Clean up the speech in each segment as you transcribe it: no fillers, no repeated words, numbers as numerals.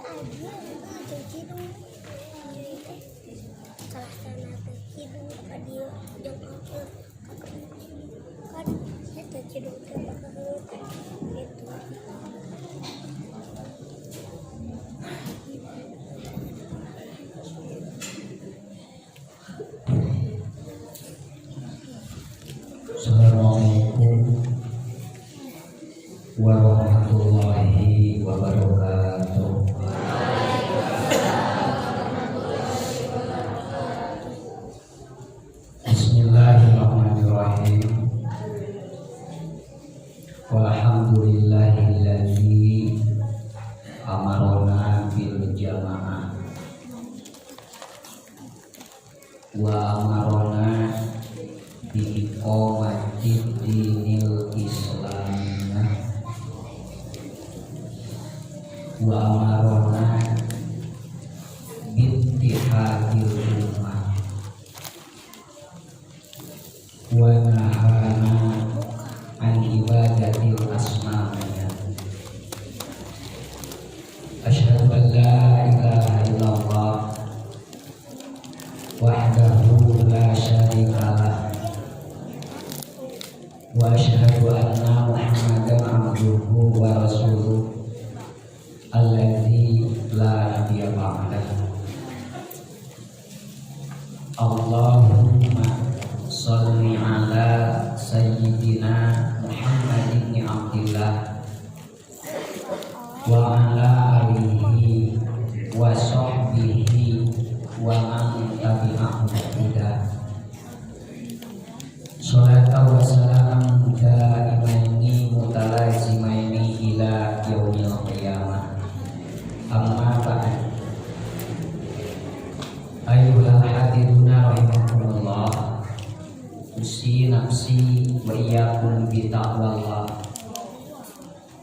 Assalamualaikum warahmatullahi wabarakatuh. Bismillahirrahmanirrahim. Walhamdulillahilladzi amarona bil jamaah wa amarona bi iqamati dinil islamiyah wa amarona bittihadil ummah wa nahana an ibadatil asnamiyah. Asyhadu an la ilaha illallah wahdahu la syarikalah wa asyhadu anna Muhammadan abduhu wa rasuluh alladzi la nabiyya ba'dahu. Allahumma sholli ala sayyidina Muhammad ibn Abdillah wa ala alihi wa sahbihi wa man tabi'ahum bidah. Salatu wa salam daimaini mutalazimaini ila yaumil qiyamah. Amma ba'd. Ayyuhal hadiruna rahimakumullah. Usi nafsi wa iyyakum bi taqwallah.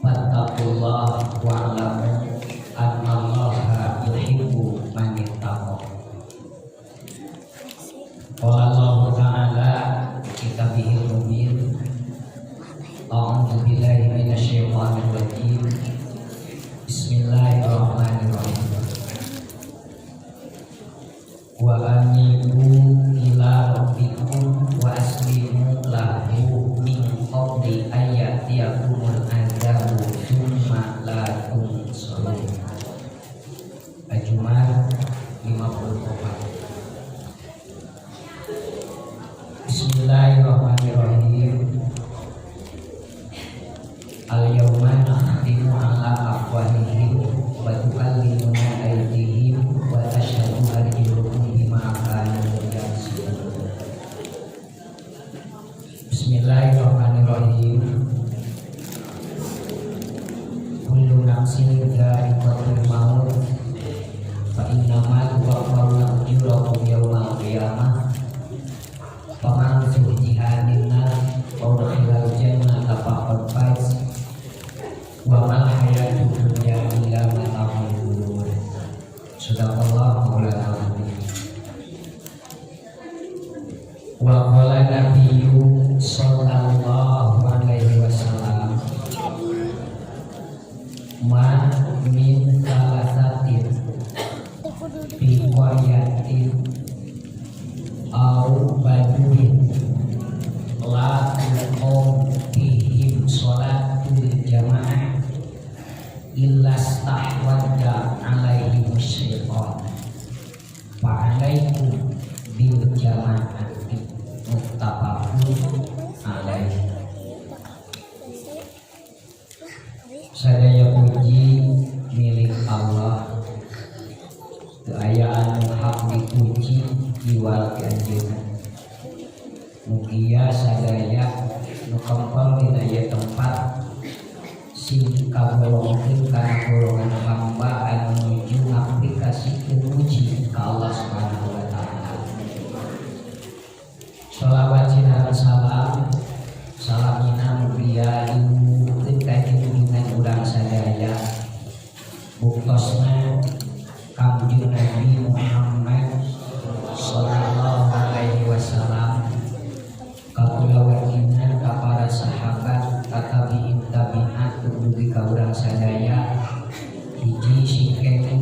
Fattaqullah wa'lamu annallaha yuhibbu man yattaqwa. Qala Allah ta'ala kitabihil mubin. A'udzu billahi minasyaitonir rajim. Bismillahirrahmanirrahim. Wa anibu ila rabbikum wa aslimu lahu min qabli ayyatiyakumul adzabu tsumma la tunsurun. Al-Jum'ah 54. Bismillahirrahmanirrahim. Al-yawma nakhtimu ala afwahihim wa tukallimuna aydihim wa tashhadu arjuluhum bima kanu yaksibun. Bismillahirrahmanirrahim. Kullu nafsin dha'iqatul maut fa innamal tuwaffawna ujurakum yawmal qiyamah. Faman zuhziha 'anil nar wa udkhilal jannata faqad faz wa mal hayatud dunya illa mata'ul ghurur. Sadaqallahu maulana azim. Wa qala nabiyyu sallallahu alaihi wasallam ma min salasatin bi qayatin au baduin la tuqom bihim sholatul jamaah illa stahwadda alaihi syaitan fa'alaikum bil jamaati muttafaqun alaihi. Sadaya puji milik Allah, keayaan hak dipuji diwal kanjengan. Mugia sadaya nukampal dina ieu tempat sing kagolongkeun kana golongan hamba anu nuju ngaplikasikeun puji ka Allah Subhanahu wa taala. Shalawat dan salam salamina mugia dimukeun ka junjungan urang sadaya buktosna Kangjeng Nabi Muhammad sallallahu alaihi wasallam, kakulawatinan ka para sahabat, katabiin tabiat, dugi ka urang sadaya, hiji singkeun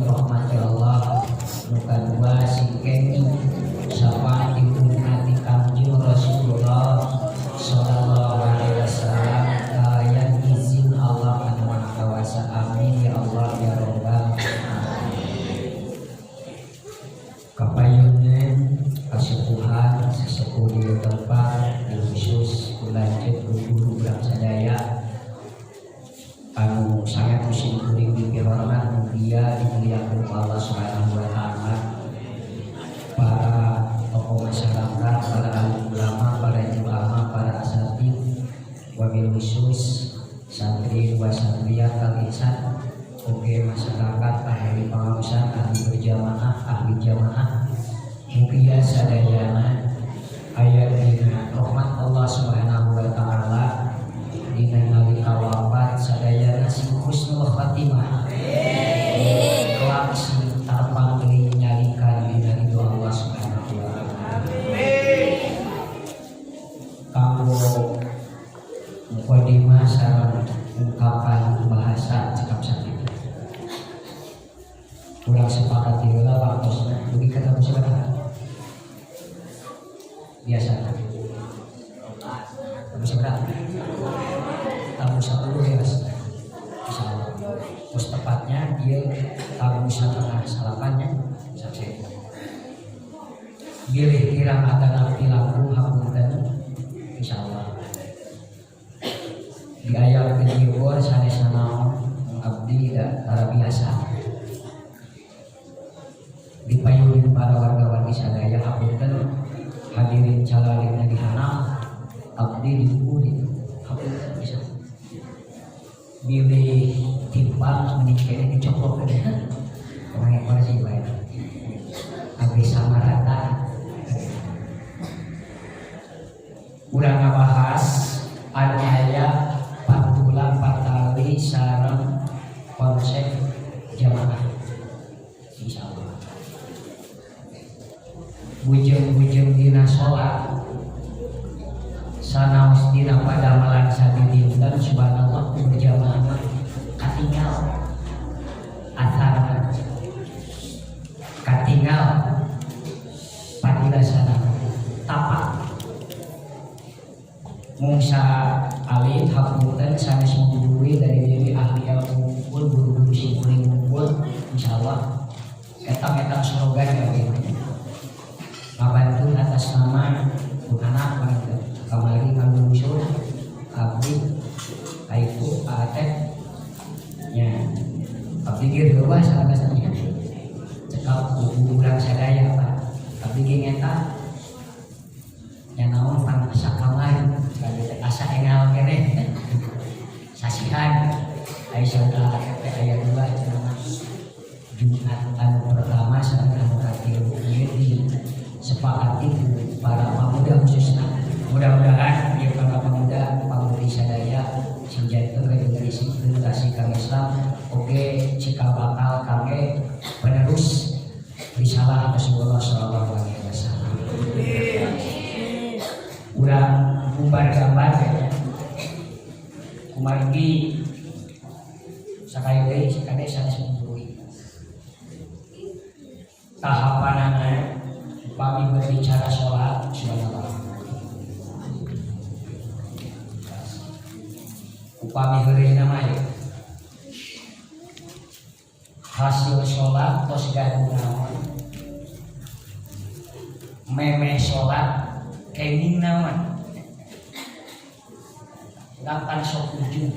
khusus santri wa santriya kal insan oge masyarakat ahli pengawasan ahli berjamaah ahli jamaah mugia sadayana aya dina rahmat Allah Subhanahu wa taala dina nalika wafat sadayana sing husnul khatimah kelak sing tarpang deui nyalika dina ridho Allah Subhanahu wa taala. Kanggo mukadimah sareng ungkapan bahasa cekap sakit kurang sepakat heula waktosna dugi ka tamu sabaraha biasa tamu sabaraha tamu 10 ya insyaallah terus tepatnya dia tamu 7:30 sampai gilih kirang adana pilaku hapunten insyaallah di ayat kedua sanes naon abdi da para biasa dipayungi para warga-wargi sadaya hapunten hadirin calalik dihana abdi dipuri hapunten bisa bilih timpang menikah dicoklok kan orang yang masih baik habis sama rata udah ngabahas anu aya patulah patali sareng konsep jamaah insyaallah bujeng-bujeng dina sholat sanaos dina padamelan sadidinten subhanallah berjamaah katinggal asarna katinggal patilasana tapak mungsa alit hapunten sanes muduri dari diri ahli ilmu unggul guru-guru sing kuring unggul insyaallah eta slogan ya ngabantu atas nama anak panggil kamari nganggo usul abdi aiku ateh nya abdi ge eueuh salasana cekal urang sadaya Pak abdi ge ngeta nya naon pangasa kamari asa engal kene sasihan aya saudara teh aya 2 cenah Jumat anu pertama sareng anu katilu ieu disepakati para pemuda khususnya mudah-mudahan ieu para pemuda pamuri sadaya sing janten regenerasi generasi kang Islam oge cikal bakal kangge penerus risalah Rasulullah sallallahu alaihi wasallam. Urang umbar gambar ya kumargi sakali deui sakade sanes mungkui tahapanana upami berbicara sholat subhanallah upami heureuna mah hasil sholat tos gaduh naon meme sholat kenging naon lapan sok ujung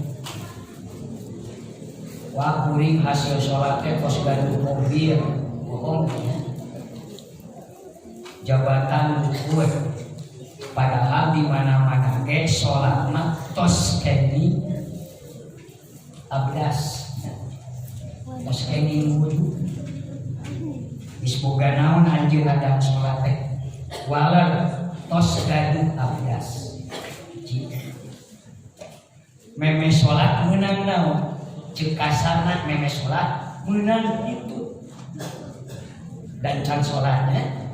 wah kuring hasil sholat teh tos gaduh mobil bohong jabatan ukur padahal di mana-mana ge sholat mah tos kenging abdas tos kenging wudu geus boga naon anjeun ada sholat teh walau tos gaduh abdas meme sholat menang naon cek kasarna meme sholat menang itu dan can sholatnya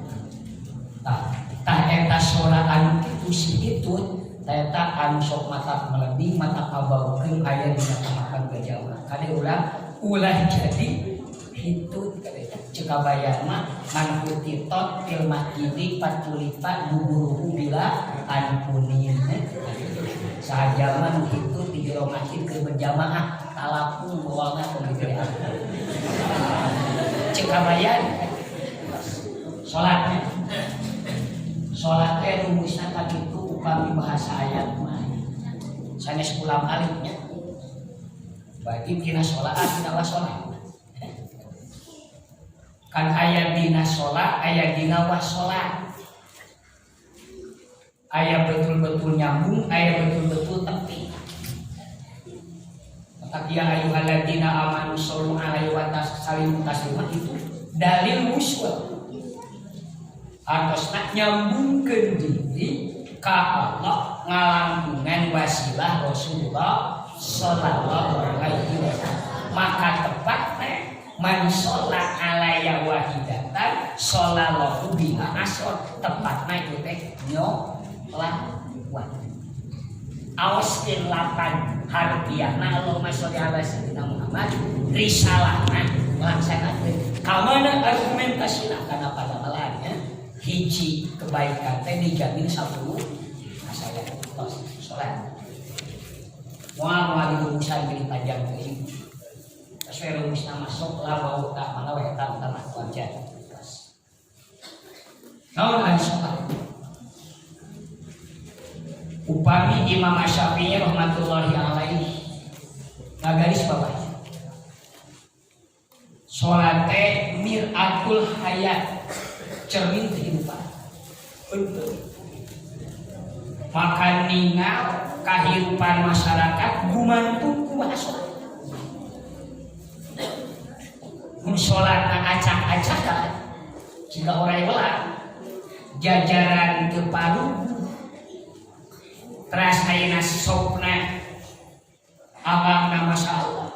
tah eta sholat anu kitu sikitut tah eta anu sok mata melebih mata kabaukeun aya dina tahapan berjamaah kade ulah jadi hitut kade cekabayar mah man kutitot fil masjidi patulipa buburuhu bila anpunin sajaman itu di jero masjid ke berjamaah talapung bawalna pemikiran cekabayar sholat teh rumusna kakitu upami bahasa ayat mah sanes ulam alimnya bagi dina sholat dina wasolat kan aya dina sholat aya dina wasolat aya betul-betul nyambung aya betul-betul tepi ya ayyuhalladzina amanu shollu alaihi wa sallimu taslima itu dalil usul hartosna nyambungkeun diri ka Allah ngalangkungan wasilah Rasulullah sallallahu alaihi wasallam. Maka tepatnya man sholat alaiya wahidatan shollallahu biha asr, tepatnya itu teh nyolawan awaskeun 8 harfiahna Allahumma sholli ala sayyidina Muhammad risalahna laksanakeun kamana argumentasina kana pada malahnya hiji kebaikan teh dijamin 10 asaya tos salat moal dirumusan geuning panjang teuing sesuai rumusna masuk lah mau tak mana wae eta mah wajar naon anu salat upami Imam Asy-Syafi'i rahmatullahi alaihi ngagaris bawah salat teh mir'atul hayat cermin kehidupan betul maka ningal kehidupan masyarakat gumantung ku salat mun salatna acak-acakan jika orang belah jajaran teu paru teras ayeuna sopna abangna masyaallah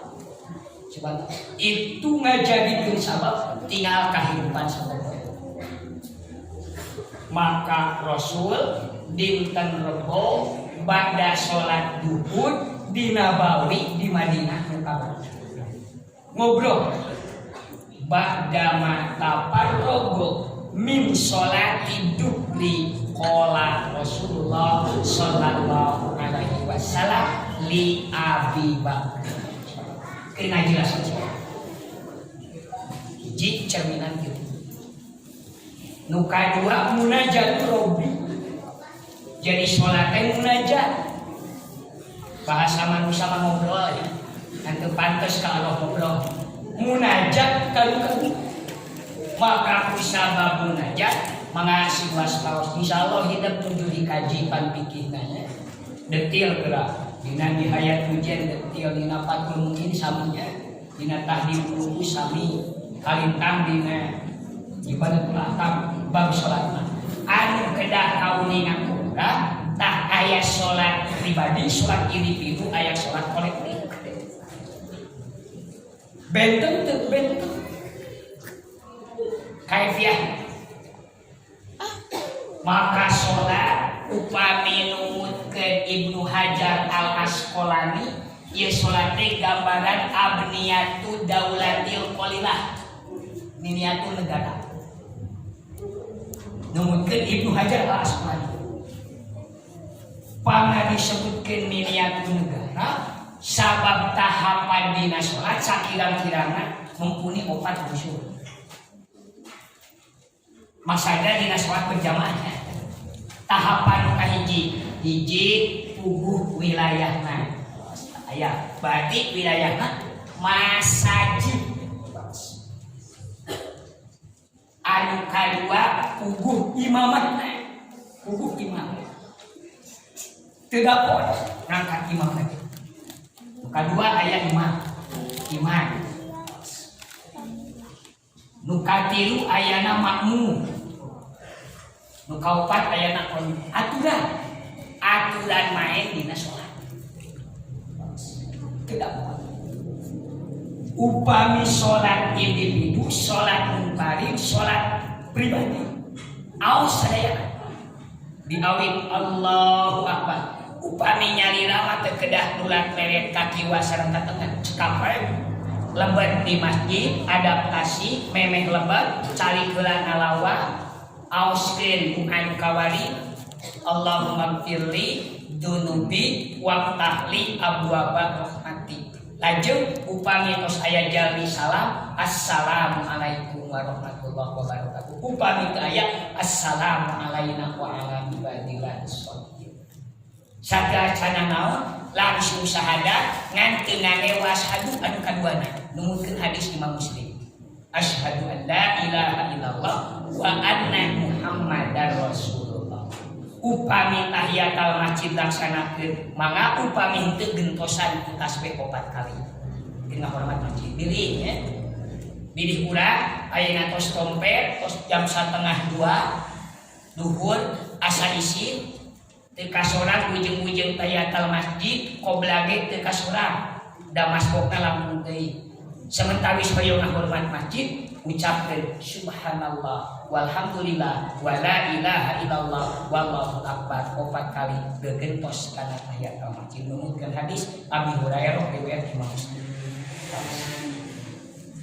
coba itu ngajadikeun sabab tinggal kehidupan sabab maka Rasul dinten Rebo ba'da salat duhur di Nabawi di Madinah ngobrol ba'da ma tafarrogo min sholati duhri qala Rasulullah sallallahu alaihi wasallam li Abi Bakar. Kena jelasan saya. Hiji cerminan gitu. Nu kadua munajat Robbi. Jadi sholat teh munajat. Bahasa manusia mah ngobrol ya. Nanti pantes ka Allah ngobrol. Munajat kali-kali. Maka kusabab munajat mengasih waspaus insyaallah hidup tujuh dikaji pan pikirnya detil gerak dina di hayat ujian detil dina patul mungkin saminya dina tahdim ruku sami kalintang dina ibadatul ahkam bab salatna anu kedah kauningan kuda tah aya salat pribadi salat individu aya salat kolektif benten teu benten kaifiah maka sholat upami numutkeun Ibnu Hajar Al Asqalani ieu sholat teh gambaran abniyatu daulatil qalilah niniatu negara numutkeun Ibnu Hajar Al Asqalani pangna disebutkeun niniatu negara sabab tahapan dina sholat sakirang-kirangna mumpuni 4 unsur maksudnya dina sholat berjamaahnya tahapan kahiji hiji puguh wilayahna aya berarti wilayahna masajid anu kadua puguh imamatna puguh imam teu dapot ngangkat imam lagi kadua aya imam nu katilu ayana makmum nu kaopat ayana aturan main dina salat tidak upami salat individu salat munfarid salat pribadi aos sadaya diawit Allahu akbar upami nyalira mah teu kedah nulat meret kaki wasareng tengah cekapai lebat di masjid adaptasi memeh lebat cari gelan alawa auskeun bukan kawari Allahumma firli dunubi waftahli abwaaba rahmati lajeng upami tos aya jalmi salam assalamualaikum warahmatullahi wabarakatuh upami teu aya assalamu alaina wa ala ibadillah sholihin sagacana naon langsung syahadat ngan teu nganewa syahadu anu kaduana numutkeun hadis Imam Muslim asyhadu an la ilaha illallah wa anna muhammadar rasulullah upami tahiyatul masjid laksanakeun mangga upami henteu gentosan ku tasbih 4 kali dina hormat masjid pilih nya pilih urang ayeuna tos tomper tos jam 1:30 duhur asa isin teu kasoran ujung-ujung tahiyatul masjid qobla ge teu kasoran da masbokna lampung teuing sementawis hoyong hormat masjid ucapkeun subhanallah walhamdulillah wala ilaha illallah wallahu akbar 4 kali gegentos kana tahiyatul masjid numutkeun hadis Abi Hurairah riwayat Imam Muslim.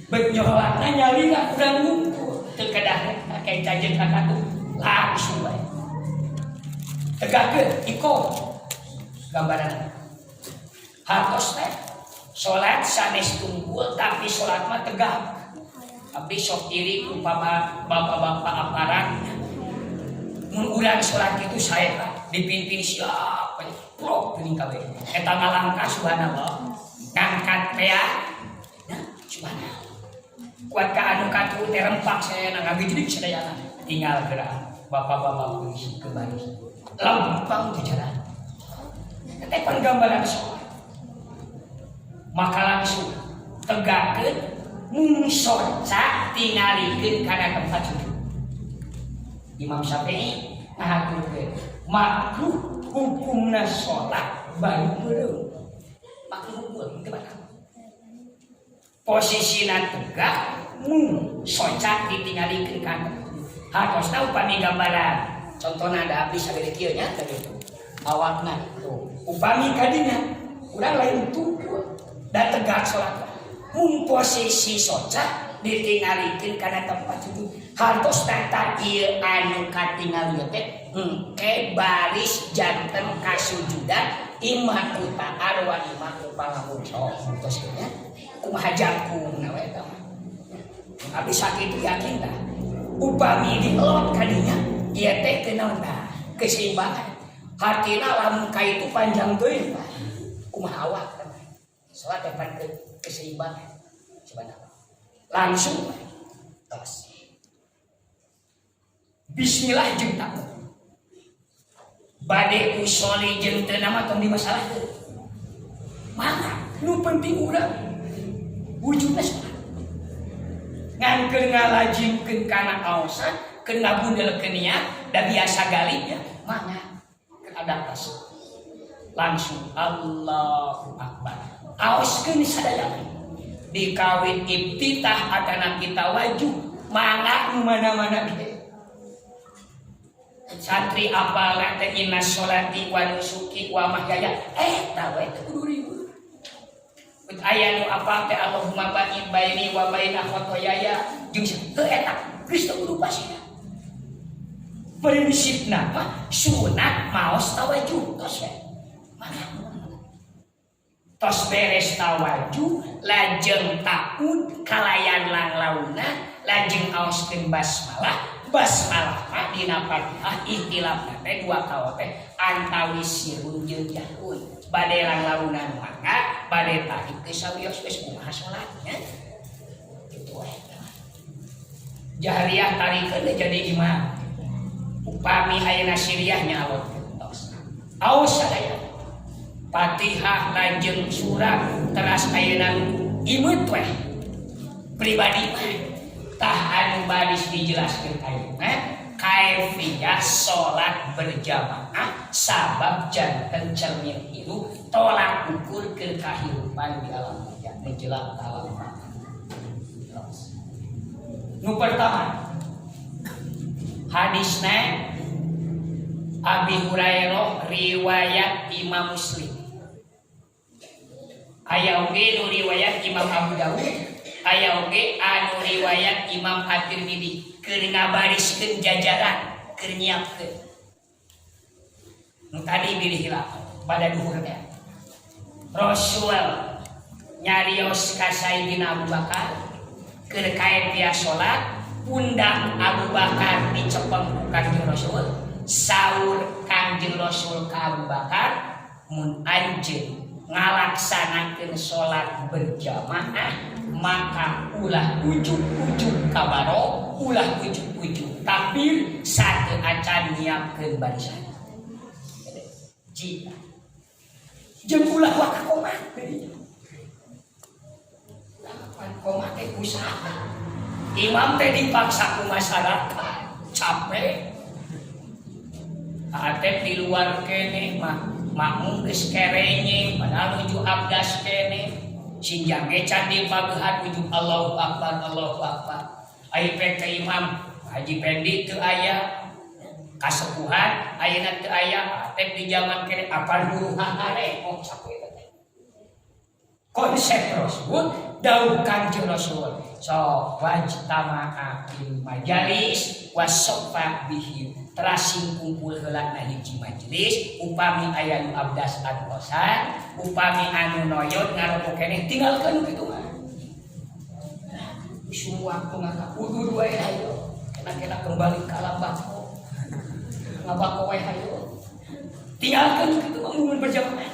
Beuk nyolatna nyalina urang ngumpul teu kadah kayak cajeun kakatu langsung bae. Tegakkeun iko gambaran. Hartos teh salat sanes tunggul tapi salat mah tegak. Abdi sok iri upama bapak-bapak aparat mun urang salat kitu sae dipimpin siapa pro geuning kabeh eta ngalangkah subhanallah ngangkat pea nah subhanallah kuat ka anu katu teh rempak saeuna ngabijlik sadayana tinggal gerak bapak-bapak polisi ke baris lempang teh jalan eta panggambaran salat maka langsung tegakkeun mun soca tingalikeun kana tempat sujud. Imam Syafi'i ngahaturkeun makruh hukumna salat bari meureun. Makruh hukum teu batal. Posisina tegak mun soca ditingalikeun kana. Hartosna upami gambaran. Contona ada abdi sagede kieu nya teh kitu. Awakna tuh. Upami kadinya urang lain tunggu da tegak salat. Posisi soca ditingalikeun kana tempat sujud hartos tata ieu anu katingal teh engke baris janten kasujudan imam uta'ar wa imam palamuco tos nya kumaha jangkungna we eta abdi sakitu yakin tah upami dielot kadinya ieu teh teu naon tah keseimbangan hartina lamun ka itu panjang teuing tah kumaha awak tah salat teh pan keseimbangan sebenarnya langsung tos bismillah jeung takbir bade usoli jeung teu nama tong dimasalahkeun mangga nu penting urang wujudna salat ngan keur ngalajimkeun kana aosan keur ngabundelkeun niat da biasa galibnya mangga keur adaptasi langsung Allahu akbar aoskeun sadayana dikawin ibtitah akana kita waju mangga nu mana-mana ge santri apal teh inna sholati wa nusuki wa mahyaya tah we teh kudu ribut aya nu apal teh Allahumma ba'id baini wa baina khotoyaya jeung teu eta geus teu kudu pasina prinsipna mah sunat maos tawaju tos we mangga tos beres tawaju lajeng taud kalayan langlauna lajeng aoskeun basmalah mah dina Fatihah ihtilafna teh dua kawa teh antawi sirun jeung jahun bade langlauna mangga bade tahid teh sawios geus kumaha salatnya kitu we jahriyah tarikeun jadi imam upami ayeuna siriyah nyalotkeun tos aos sadaya Fatihah lajeng surat teras ayeuna imeut we pribadi mah tah anu baris dijelaskeun ayeuna kaifiyah salat berjamaah sabab janten cermin itu tolak ukur ke kehidupan di alam dunia menjelang alam nu pertama hadisna Abi Hurairah riwayat Imam Muslim aya oge nu riwayat Imam Abu Dawud aya oge anu riwayat Imam At-Tirmidzi keur ngabariskeun jajaran keur nyiapkeun nu tadi bilih hilaf pada duhur teh Rasul nyarios ka Sayyidina Abu Bakar keur kaefiah salat pundak Abu Bakar dicepeng ku Kanjeng Rasul saur Kanjeng Rasul ka Abu Bakar mun anjeun ngalaksanakeun salat berjamaah maka ulah ujug-ujug kabaro ulah ujug-ujug takbir satu acan nyiapkeun barisan hiji jeung ulah waka komat deui. Komat teh usaha. Imam teh dipaksa ku masyarakat, capek. Atep di luar kene makmum geus kerenye padahal nuju abdas kene. Sinjang ge candi pagehat nuju Allahu Akbar Allahu Akbar. Ai pek ka imam Haji Pendi teu aya. Kasepuhan ayeuna teu aya. Atep di zaman kene apal dulu hare oh capek teh. Konsep Rasul dawuh Kanjeng Rasul. So wajtama'a fil majalis wasofa bihi terasing kumpul heula na hiji majelis upami aya nu abdas anu kosan upami anu noyot ngaropo keneh tinggalkeun kitu mah semua aku ngakudu wae hayo kena kembali ka lambako ngabako wae hayo tinggalkeun kitu mah mun berjamaah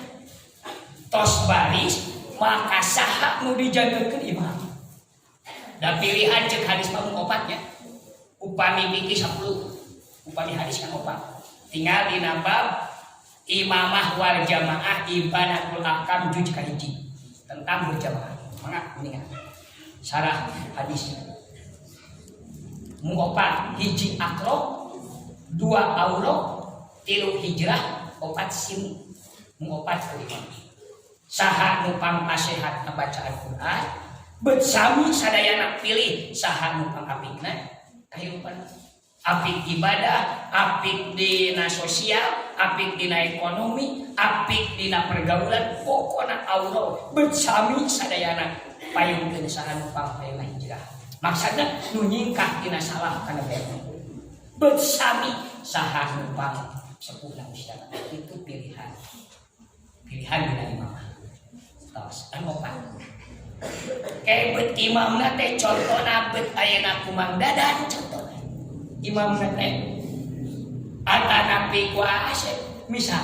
tos baris maka saha nu dijagakeun imam. Da pilihan cek hadis mah opatnya. Upami biki 10. Upami hadis kan opat. Tinggal di nambah imamah wal jamaah ibadatul ahkam juz ka hiji tentang berjamaah. Mangga kuningan. Syarah hadisnya. Opat hiji akro, 2 auro, 3 hijrah, 4 sim. Opat kelima. Saha nupang nasihat bacaan Quran bersami sadayana pilih saha nupang apikna kahirupan apik ibadah apik dina sosial apik dina ekonomi apik dina pergaulan pokona Allah bersami sadayana payungkeun saha nupang payuna hijrah maksudna nu nyingkah dina salah kana bener bersami saha nupang sepuh ustaz itu pilihan dina imam tos anu opat bet imamna teh contona bet ayeuna kumang dadan contona imamna teh atana pi kuasa misal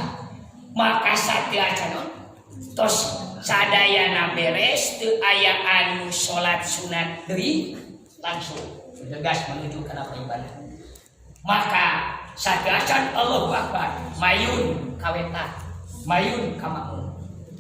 maka satya canon tos sadayana beres teu aya anu salat sunat deui langsung tegas menuju kana ibadah maka satya can Allahu Akbar mayun kaweta mayun ka makmum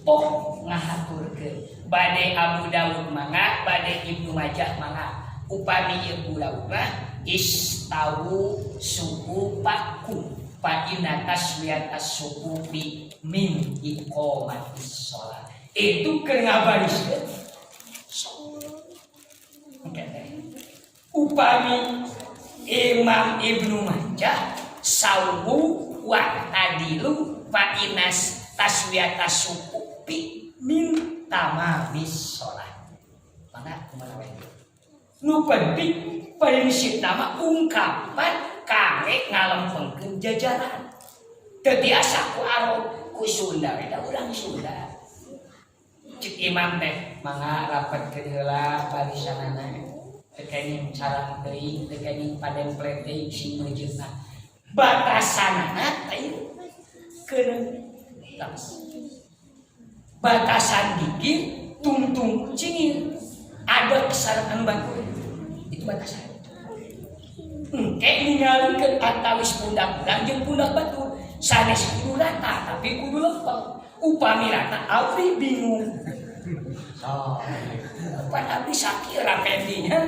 pok ngahaturkeun bade Abu Daud mangga bade Ibnu Majah mangga upami Ibnu Daud mah istawu subupakum fa inna taswiyat as-sububi min iqamatis shalah itu keur ngabariskeun upami Imam Ibnu Majah sawu wa adilu fa inas taswiyat as-sububi min tamamis sholat mana kumaha wae nu penting prinsip nama ungkapan kare ngalempengkeun jajaran teu biasa ku Arab ku Sunda da urang Sunda cik imam teh mangga rapetkeun heula barisanana teu kenging sareng teuing teu kenging pademplet teuing si meujeuna batasanana teh keun batasan gigi tungtung cingir ada kesalahan batu itu batasan engke ningalikeun antawis pundak-pundak jeung pundak batu sanes kudu rata tapi kudu lempeng upami rata abdi bingung oh pan abdi sakit rapendinya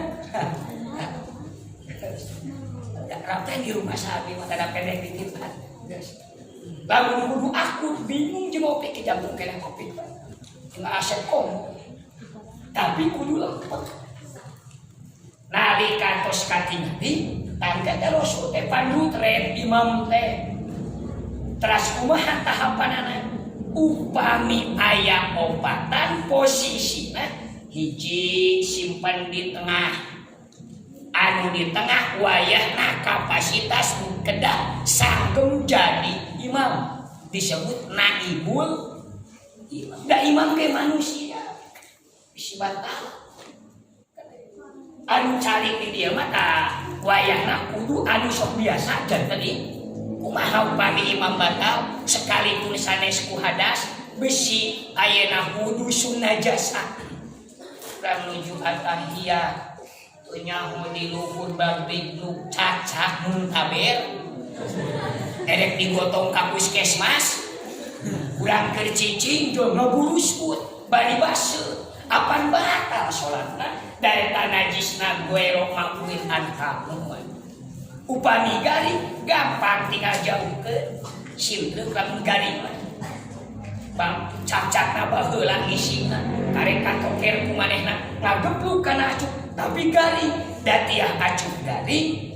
rapen di rumah sapi maka ada pendek dikit kan lalu kudu aku bingung jeung ngopi ke jantung kena kopi jeung asep kom tapi kudu lempeng nalika tos katingali tangga Rasul teh pandu tren imam teh teras kumaha tahapanana upami aya opatan posisina hiji simpen di tengah anu di tengah wayahna kapasitas kedah sanggem jadi imam disebut naibul imam. Da imam ke manusia bisi bantah anu cari di dia mata wayahna kudu anu sok biasa janten kumaha upami imam batal sekalipun sanes ku hadas besi ayeuna wudu sunnah jasa urang nuju atahiyat nyaho di luhur babrik nu cacak mun taber erek digotong ka puskesmas Kurang kercicing jo ngeburus pun bari base apan batal salatna daeta najisna goerok makuin antamu upami gari gampang tinggal jauhkeun simleuk lamun gari mah bang cacakna baheula isina karek katoker ku manehna ngagepluk kana acuk tapi gari da tiah acuk gari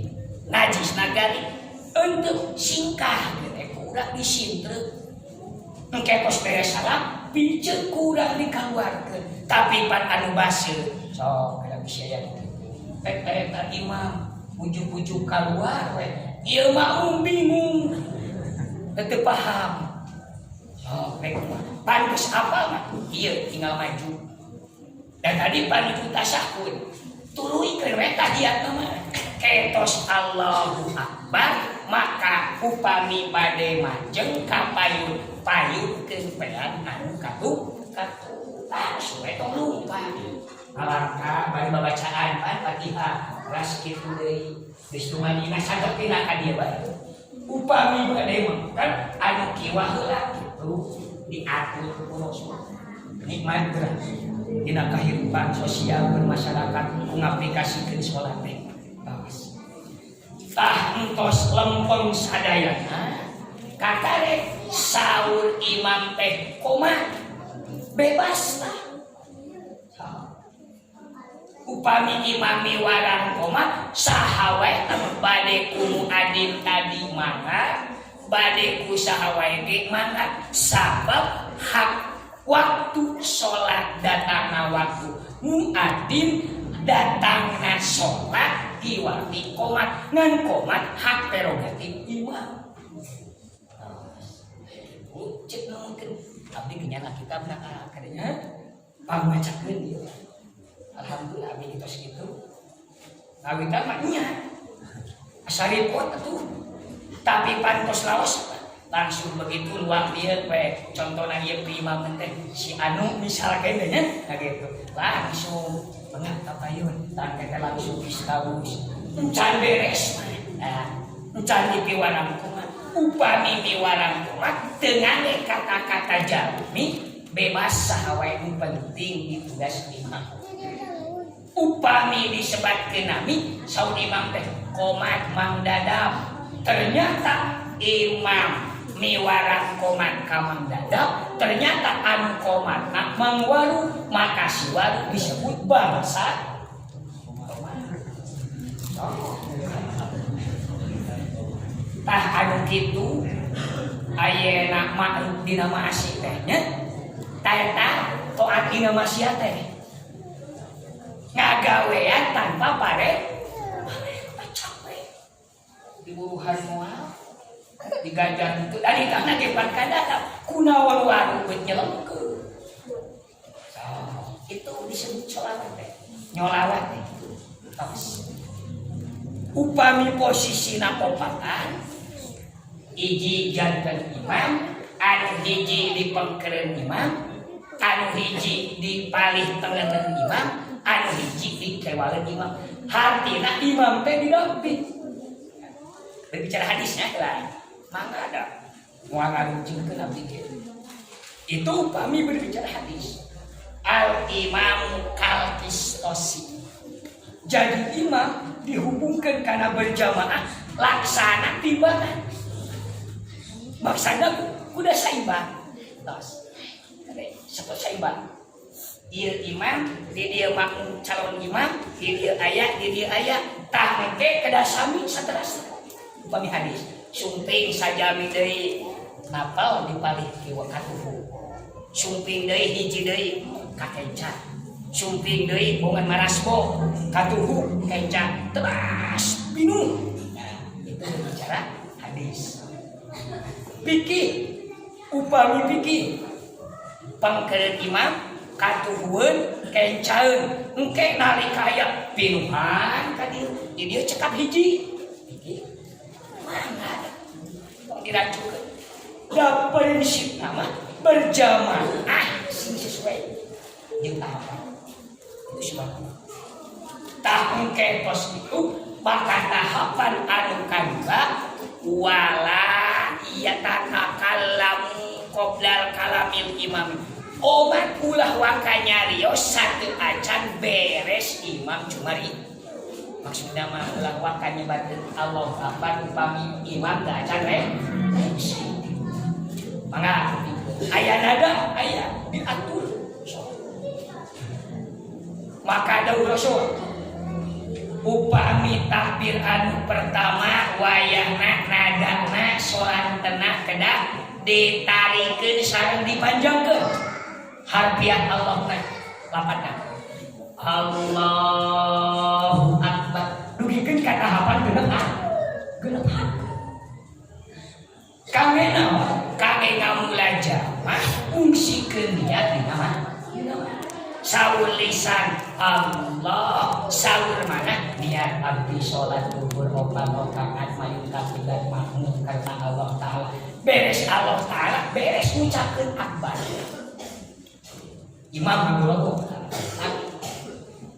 najisna gari untuk singkah ge kurang disintreuk engke kos beres salam piceuk kurang dikaluarkeun tapi pan anu baseuh sok kada bisa ya eta imam ujuk-ujuk keluar we ieu mah bingung teu paham sok rek pan geus apal mah ieu tinggal maju dan tadi pan itu tasahud tuluikeun we tahiyat mah ketos Allahu Akbar maka upami bade majeng kapayun payunkeun pean anu katu tah suwe tong lupa alangkah bari babacaan pan Fatihah ras kitu deui geus tumanina sagepina ka dieu bae upami bade makan anu kiwah heula kitu diatur kunos nikmat geus dina kahirupan sosial bermasyarakat ngaplikasikeun salat teh tah entos lempeng sadayana kakare saur imam teh koma bebas lah upami imami warang koma saha wae anu bade ku adin tadi mangga bade ku saha wae ge mangga sabab hak waktu salat datangna waktu muadzin datangna salat di waktu komat ngan komat hak prerogatif imam cek mungkin abdi kenyana kita benar kadenya pamacakeun ieu alhamdulillah abdi kitu segitu ngawita mah nya asaripot atuh tapi pantos laos langsung begitu luang dia we contohna ieu imam teh si anu misalkeun nya gitu langsung pengat kapayun tangke teh langsung pistaus encan beres nah encan dipiwarang kumat upami piwarang kumat teu ngane kata-kata jalmi bebas saha wae nu penting ditugas imam upami disebatkeun nami saur imam teh qomat mang dadap ternyata imam miwarang qomat ka mang dadap ternyata anu qomat mang waru maka si waru disebut bangsa tah anu kitu ayeuna ma'ruf dina ma'asi teh nya taeta taat dina maksiat teh ngagawean tanpa pare capek diburuhan moal digajar itu dari karena depan kadang kunaon waru beut nyelengkeun itu disebut sholawat teh nyolawat teh upami posisina popatan hiji janten imam anu hiji dipengkereun imam anu hiji dipalih tengeun imam anu hiji dikewaleun imam hartina imam teh didamping berbicara hadisnya lah mangga ada moal ngaruncingkeun abdi itu upami berbicara hadis al imam kal qistosi jadi imam dihubungkan karena berjamaah laksana timbangan maksudnya kuda saimbang tos satu saimbang ieu imam di dieu makmum calon imam di dieu aya tah engke kada sami saterasna upami hadis sumping sajami deui napal dipalih kieu katuhu sumping deui hiji deui ka kenca sumping deui bongan marasbo katuhu kenca teras bingung itu bicara hadis Piki upami piki pangkeun imam katuhueun kencaeun engke nalika aya pinuhan ka dieu di dieu cekap hiji piki mangga tong diracukeun da prinsip nama berjamaah sing sesuai jeung tahapan itu sebabna tah engke tos itu maka tahapan anu kadua wala iya tatakallamu qoblal kalamil imam. Omat ulah wakanya rios satu acan beres imam Jumari. Maksudnya mah ulah wakanya batin Allah Akbar upami imam da acan mangga aya nada aya diatur. Maka daur Rasul upami takbir anu pertama wayahna nadana sorantena kedah ditarikeun sareng dipanjangkeun harfiah Allahna lapatna Allahu Akbar dugikeun ka tahapan genep kangge naon kangge ngamulaja mah fungsikeun niat dina mah saur lisan Allah saur mana niat abdi sholat duhur 4 rakaat mayung kapilat makmum karena Allah Ta'ala beres Allah Ta'ala beres ngucapkeun akbar imam ngagologo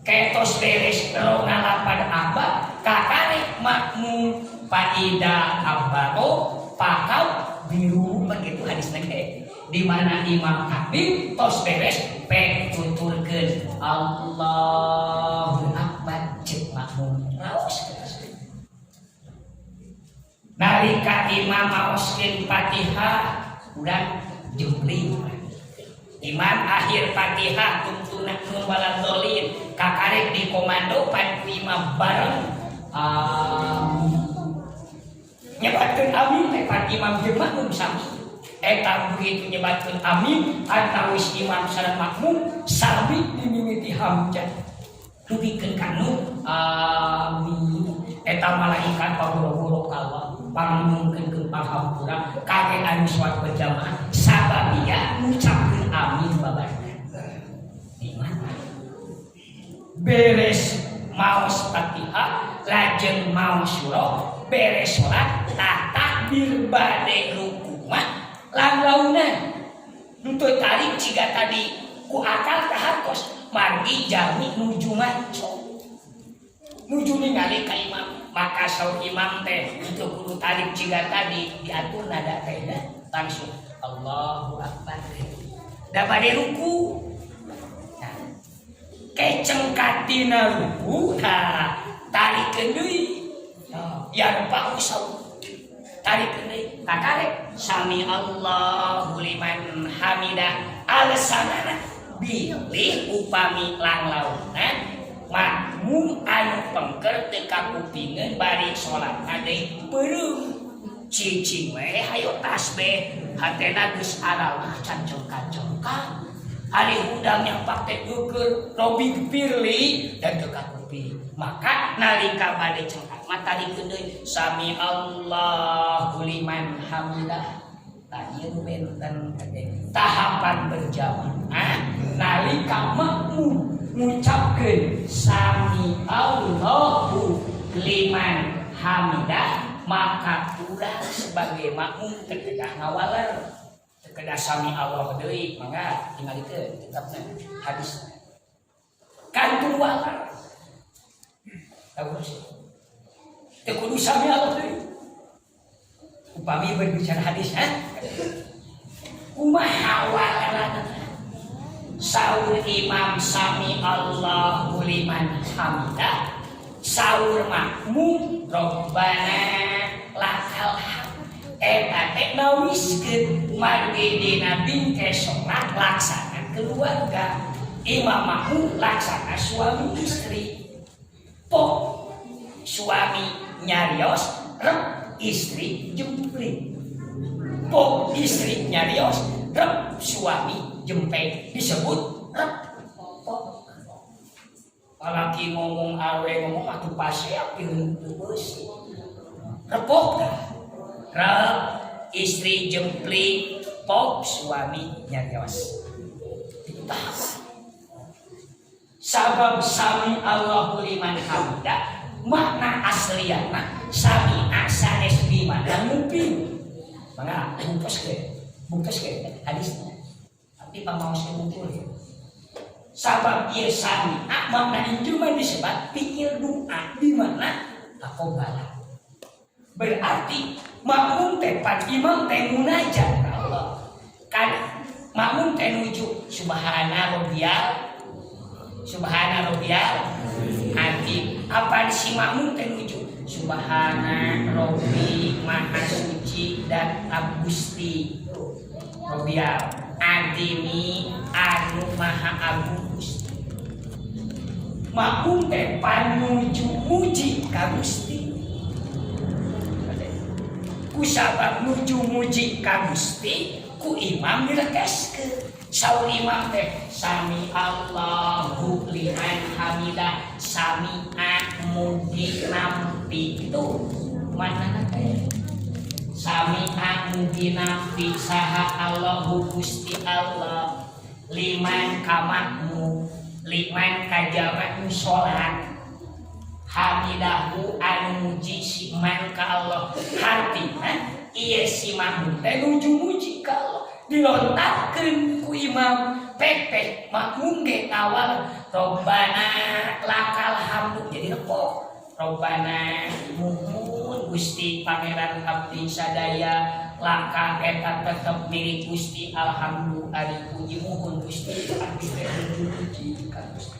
ketos beres ro ngalapan akbar kakare makmum paida akbaro pakau biru begitu hadis nage di mana imam takbir tos beres pe tuturkeun Allahu Akbar cek makmum raos nalika imam maoskeun Fatihah urang jempling imam akhir Fatihah tuntunan numbalan dolin kakarek di komando pan imam bareng nyebatkeun amin teh pan imam jeung makmum sami eta begitu nyebatkeun amin antawis imam sareng makmum sami dimimiti hamzah dugikeun kanu amin eta malaikat pagoro-goro Allah pangmungkeun keun panghampura kage anu salat berjamaah sababia ngucapkeun amin babarna dimana beres maos Fatihah lajeng maos surah beres salat takbir bade ruku mah langlauna nuntut tarik jika tadi ku akal tahartos margi jami nuju manco nuju ningali ka imam maka saur imam teh itu kudu tarik jika tadi diatur nada teh langsung Allahu Akbar da bade ruku nah keceng katina ruku tarikeun deui ya pa usau tarik deui kakarek sami Allahu liman hamidah alasanana bilih upami langlauna makmum anu pengker teu kakupingeun bari salat ade peureum cicing we hayo tasbih hatena geus aralna cancong-cancongkan hari udang yang pakai gugur robi pirli dan teu kakupi maka nalika bade cengkat mata dikeun sami Allahu liman hamidah tanya benten tahapan berjamaah nalika makmum ngucapkeun sami Allahu liman hamidah maka ulah sebagai makmum terkedah ngawaler terkedah sami Allah deui mangga tingalikeun kitabna hadis kantung walar tahu sih kudu sami Allah deui upami berbicara hadis kumaha walarana saur imam sami Allahu liman hamidah saur makmum robbana lakal hamd eta teh nawiskeun margi dina bingkai salat laksana keluarga imam makmum laksana suami istri pok suami nyarios rep istri jempling pok istri nyarios rep suami jempeng disebut rep pok laki ngomong awe ngomong atuh pasea pireun beus repok rep istri jempling pok suami nyarios ditahas sabab sami Allahu liman hamidah makna asliyana sami asanes bimana nguping mangga bungkus ke hadisnya tapi pamaoskeun bungkul sabab ieu sami makna injil mah disebut pikir doa di mana taqabbala berarti makmum teh pan imam teh munajat ka Allah kan makmum teh nuju subhana rabbiyal azim. Apa si makmum teh nuju subhana rabbi maha suci dan agusti rabbiyal azimi anu maha agung Gusti. Makmum teh panuju muji ka Gusti. Ku sabab nuju muji ka Gusti, ku imam direkeskeun. Saur imam teh sami Allahu liman hamidah, sami'a mugi nampi itu mana teh? Sami'a mugi nampi saha Allahu Gusti Allah liman kamakmu liman kajamak sholat hamidahu anu muji si man ka Allah hartina ieu si makmum teh nuju muji ka Allah dilontarkeun ku imam pepeh makmum ge awal robbana lakal hamdu jadi repot robbana muhun Gusti pangeran abdi sadaya laka eta tetep milik Gusti alhamdulillah ari puji muhun Gusti abdi teh muji ka Gusti.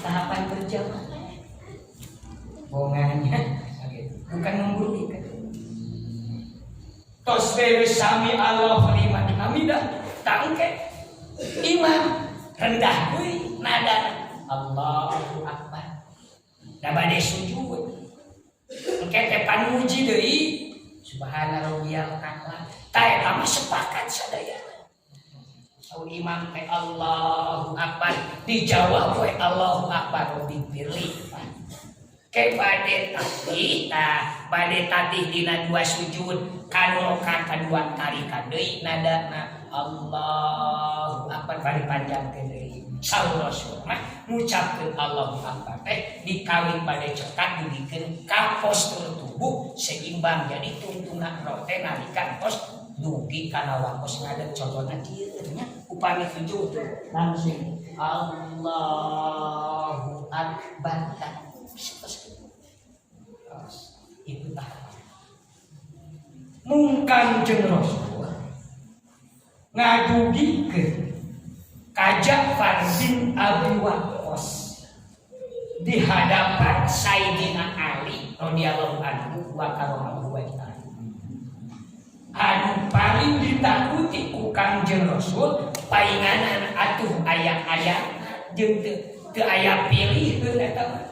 Tahapan berjamaah bongannya bukan memburukan. Tos beres sami Allah liman hamidah tangke imam rendah deui nada Allahu akbar. Da bade sujud. Engke teh panuji deui subhana rabbiyal a'la. Ta eta mah sepakat sadayana. Saur imam teh Allahu akbar dijawab we Allahu akbar dipilih. Bade tatih dina dua sujud kanu rokat kadua tarikan deui nadana Allahu akbar bari panjang teh deui saur rasul mah ngucapkeun Allahu akbar teh dikawin bade cekat dibikeun ka postur tubuh seimbang jadi tuntunan rote nalika tos dugi kana wakos ngadeg contohna kieu nya upami sujud langsung Allahu akbar itu tahapan mungkan jeung Rasul ngadugikeun ka Ja'far bin Abi Waqqas di hadapan Sayyidina Ali radhiyallahu anhu wa karamahu wa ta'ala anu paling ditakuti ku Kangjeng Rasul painganan atuh aya-aya jeung teu aya pilihkeun eta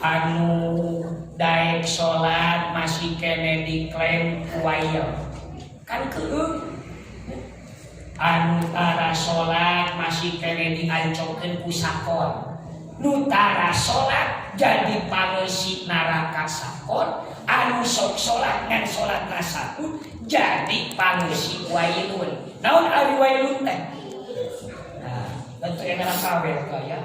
anu daek sholat masih kene diklaim wayel kan keung anu tara sholat masih kene diancokeun ku sakor nu tara sholat jadi pangeusi neraka sakor anu sok sholat ngan sholat nasabut jadi pangeusi wailun naon ari wailun teh nah bentuk neraka we kaya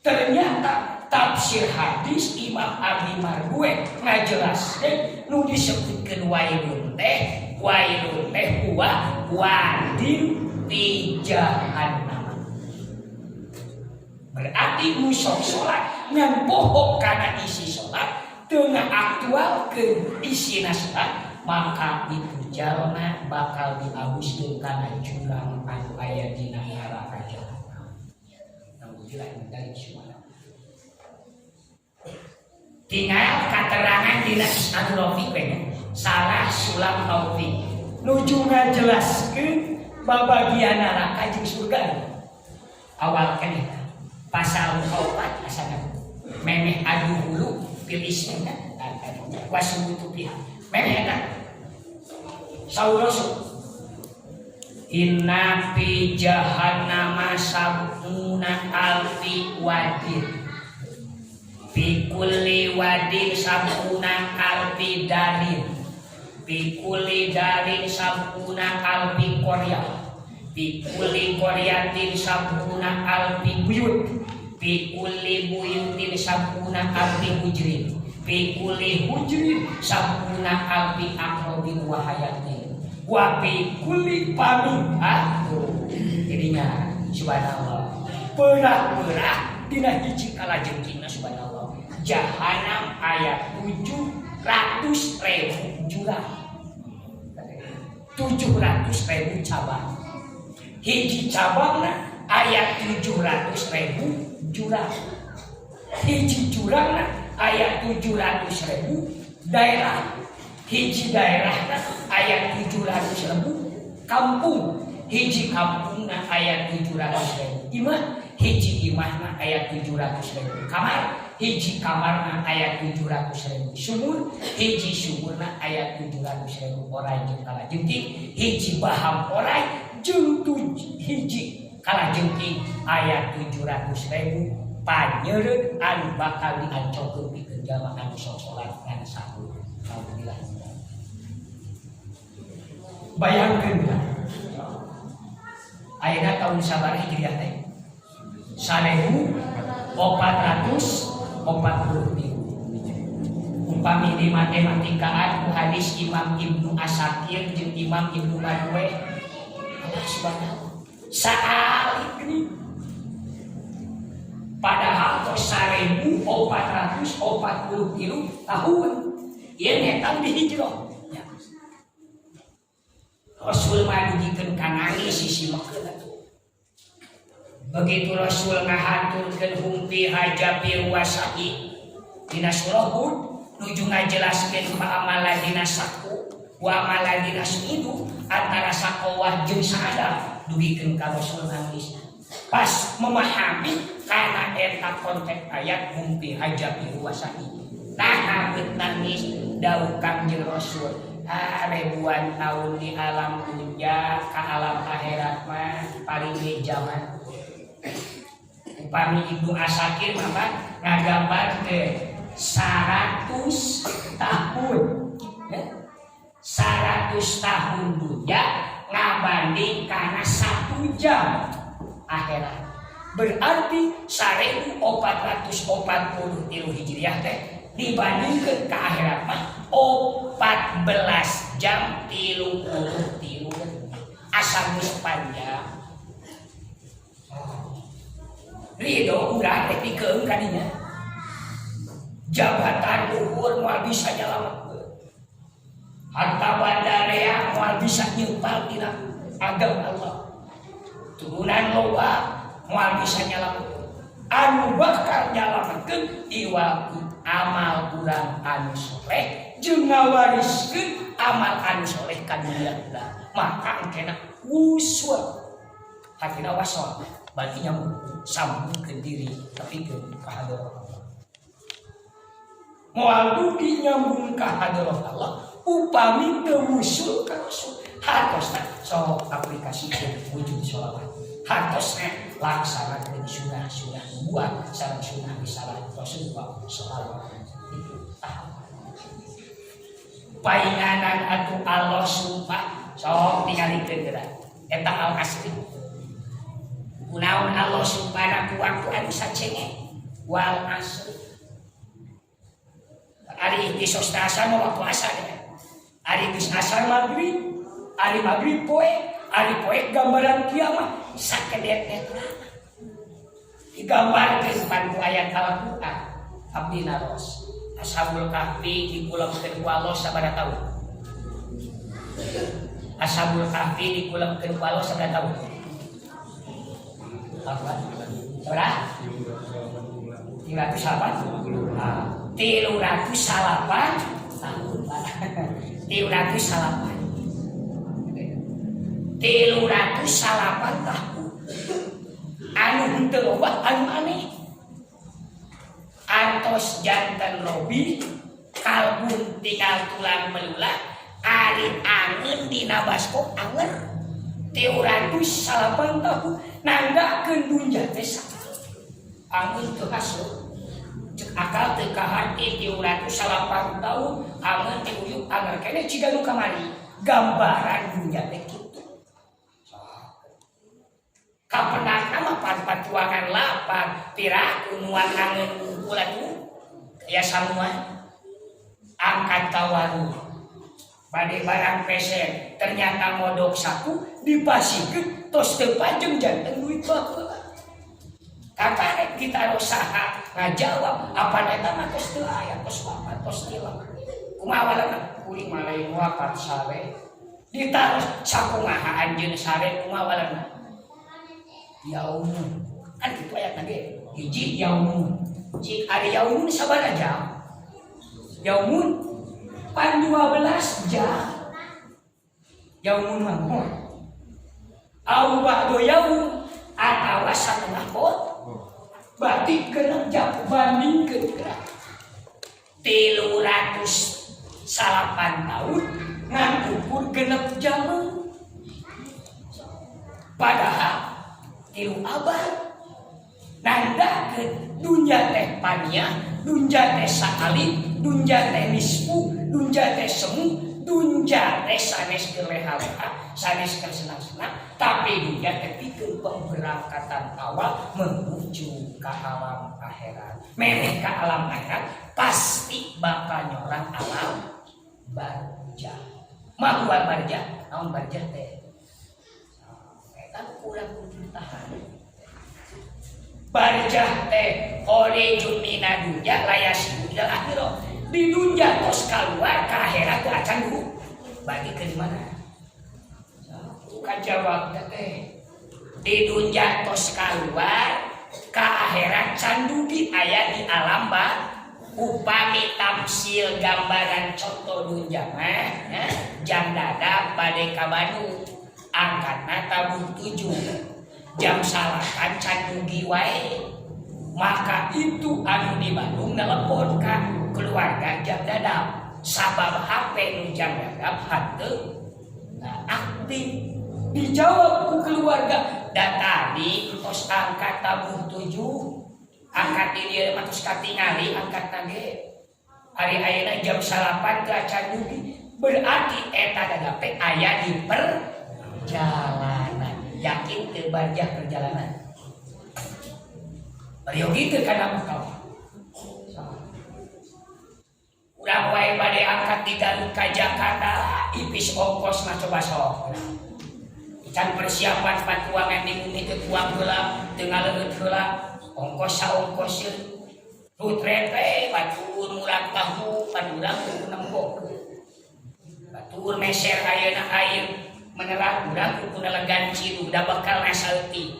ternyata tafsir hadis Imam Abi Marduwe ngajelaskeun nu disebutkeun wailun teh huwa wadin fi jahannam. Berarti nu sok salat ngan pohok kana isi salat teu ngaktualkeun isina salat maka itu jalna bakal diabuskeun kana jurang anu aya dina neraka jahannam. Alhamdulillah dari semua. Tinggal keterangan dina Isnadul Rafiq salah sulam Rafiq nuju ngajelaskeun babagian neraka jeung surga. Awal kene pasal 4 asana memeh adu hulu pilih isna wasubutu pihak memeh eta saur Rasul inna fi jahannama sab'una alfi wadin Pikuli wadin sabuna alfi darin Pikuli darin sabuna alfi korya Pikuli koryatin sabuna alfi buyut Pikuli buyutin sabuna alfi hujrin Pikuli hujrin sabuna alfi akrobin wahayatin Wa pikuli pami jadinya subhanallah perah-perah dina hiji kalajengkingna subhanallah jahanam ayat 700.000 jurang 700.000 cabang. Hiji cabangna aya 700.000 jurang. Hiji jurangna aya 700.000 daerah. Hiji daerahna aya 700.000 kampung. Hiji kampungna aya 700.000 imah. Hiji imahna aya 700.000 kamar. Hiji kamarna aya 700.000 sumur. Hiji sumurna aya 700.000 orai jeung kalajengking. Hiji baham orai jeung hiji kalajengking aya 700.000 panyeureud anu bakal diancokeun pikeun jalma anu sok salat ngan sahur. Alhamdulillah. Bayangkeun ayeuna taun sabaraha Hijriah teh? 1443. Upami di matematikaan ku hadis Imam Ibnu Asakir jeung Imam Ibnu Marweh, Allah subhanahu saalik gini. Padahal tos 1443 tahun ieu netang di hijrah. Rasul mah dugikeun ka nangis sisimekeun atuh. Begitu Rasul ngahaturkeun humpi hajabi wasahi dina surah Hud nuju ngajelaskeun amalan dina saku wa amalan dina suidu antara sakowah jeung saadah dugikeun ka Rasul nangis. Pas memahami kana eta konteks ayat humpi hajabi wasahi. Nah nangis dawuh Kangjeng Rasul. Ribuan tahun di alam dunia ke alam akhirat mah paling zaman. Upami Ibnu Asakir mah ngagambar ke 100 tahun. 100 tahun dunia ngabanding karena 1 jam akhirat. Berarti 1443 Hijriah teh dibandingkan ke akhirat mah 14 jam 33 asal geus panjang. Ridho urang teh pikeun ka dinya. Jabatan luhur moal bisa nyalametkeun. Harta bandarea moal bisa nyeumpal dina agama Allah. Turunan loba moal bisa nyalametkeun. Anu bakal nyalametkeun iwal amal urang anu soleh jeung ngawariskeun amal anu soleh ka dunia ulah. Maka engkena usul hatina wasol berarti nyambung sambung ke diri tapi ke hadirat Allah. Moal dugi nyambung ka hadirat Allah upami teu usul ka Rasul hartosna sok aplikasikeun wujud sholawat. Hartosna laksanakeun sunah-sunah buat sareng sunah salat Rasulullah sallallahu alaihi wasallam. Painganan atuh Allah sumpah sok tingalikeun geura eta al-asri. Kunaon Allah sumpah ku waktu anu sacenge wal asri. Ari geus asar mah waktu asar ya. Ari geus asar maghrib, ari maghrib poe, ari poe gambaran kiamat sakedet-kedet. Digambarkeun pantu ayat Al-Qur'an. Abdi naros. Ashabul Kahfi dikulemkeun ku Allah sabaraha taun? Ashabul Kahfi dikulemkeun ku Allah sabaraha taun? Apa? Berapa? 308. 308 tahun. 308 tahun. Anu henteu loba anu aneh. Antos janten lobi kalbun tinggal tulang belulah ari angin dina baskop anger 308 tahun nanggakeun dunya teh angin teu haseup cek akal teu kahati 308 tahun angin teh uyuk anger kene ciga nu kamari gambaran dunya teh kitu. Kapenakna mah patuangan lapar piraku nuan angin ulah tu ya samua angkat tawaru bade barang pesen ternyata modok saku dipasikeun tos teu pajeng janten duit baheula. Kakarek kita usaha ngajawab apa eta mah tos teu aya tos wapat tos ilang. Kumaha wae kuring malain wapat sare ditaruh sakumaha anjeun sare kumaha walerna yaumun kan kitu aya ge hiji yaumun cik ari yaumun sabaraha jam yaumun pan 12 jam yaumun mah au ba'du yaum atawa satengah pot berarti genep jam bandingkeun gerak 308 tahun ngan ukur genep jam padahal 3 abad nandakeun dunya teh pania dunja teh sakali dunja teh nisfu dunja teh semu dunja teh sanes leha-leha sanes senang-senang tapi dunja teh pikeun pemberangkatan awal menuju ke alam akhirat meneh ke alam akhirat pasti bakal nyorang alam barjah mah buat barjah naon barjah teh eta kurang kudu tahan barjah teh kharijun mina dunya layasi ila akhirah di dunya tos kaluar ka akhirat teh acan dulu bagi ke di mana ka jawab teh di dunya tos kaluar ka akhirat can dugi aya di alam upami tamsil gambaran contoh dunya mah jam dada bade ka Bandung angkatna tabuh 7 jam salapan can dugi wae maka itu anu di Bandung nelpon ka keluarga jam dadap sabab HP nu jam dadap henteu aktif dijawab ku keluarga dan tadi tos angkat tabuh 7 angkat di dieu mah tos katingali angkat nage ari ayeuna jam salapan teu acan dugi berarti eta dadap teh aya di perjalanan yakin teu barjah perjalanan barieu kitu kana mah urang wae bade angkat di Garut ka Jakarta ipis ongkos mah coba sok can persiapan patuangan di bumi teu tuang heula teu ngaleut heula ongkos saongkos rutret we batur murang tahu padurang kudu nembok batur meser ayeuna air menerang urang kudu nalegan ciru da bakal nasalti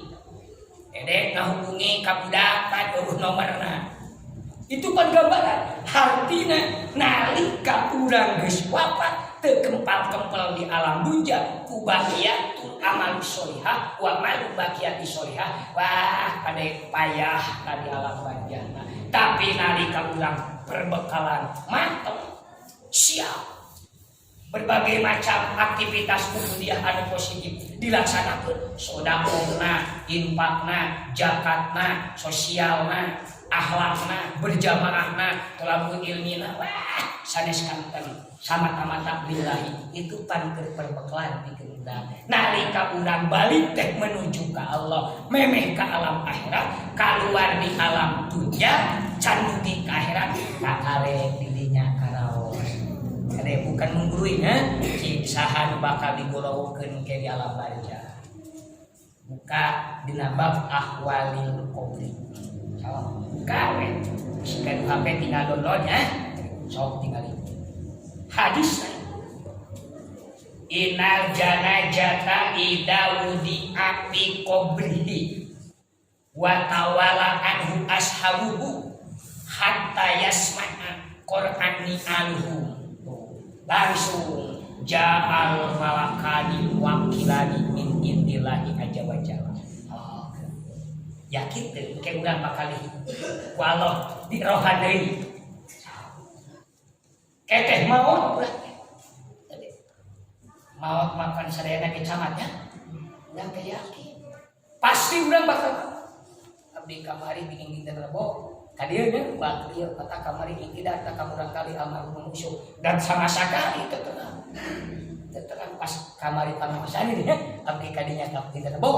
edek ngahubungi ka budak eueuh nomerna itu penggambaran hartina nalika urang geus wafat teu kempal-kempal di alam dunya ku baqiyatul amal sholihah wa malu baqiyati sholihah wah pada payah di alam barjana tapi nalika urang perbekalan mantep siap berbagai macam aktivitas kuliah anu positif dilaksanakeun sedekahna infakna zakatna sosialna akhlakna berjamaahna telamun ilmina wah sanes kanten samata-mata billahi itu pan keur perbekalan pikeun urang nalika urang balik teh menuju ka Allah memeh ka alam akhirat kaluar di alam dunya can di ka akhirat kaare di dinya karaos ade bukan menggurui cik saha nu bakal digolowkeun ke di alam barzah buka dina bab ahwalil qabri kawe sikeun HP tinggal download sok tinggal hadis inal janajata ida wudi'a fi qabrihi wa tawala anhu ashabuhu hatta yasma'a qur'ani alhu langsung ja'al malakani wakilani min indillahi aja wa jalla yakin teu ke urang bakal ku Allah di rohan deui keteh maut maut makan sadayana ke camatnya urang teh yakin pasti urang bakal abdi kamari bikin dinten rebo kadieu nya bak dieu kata kamari tidak tak urang kali almarhum musuh dan sama sakali teu terang pas kamari pangamasan ini abdi kadinya dinten rebo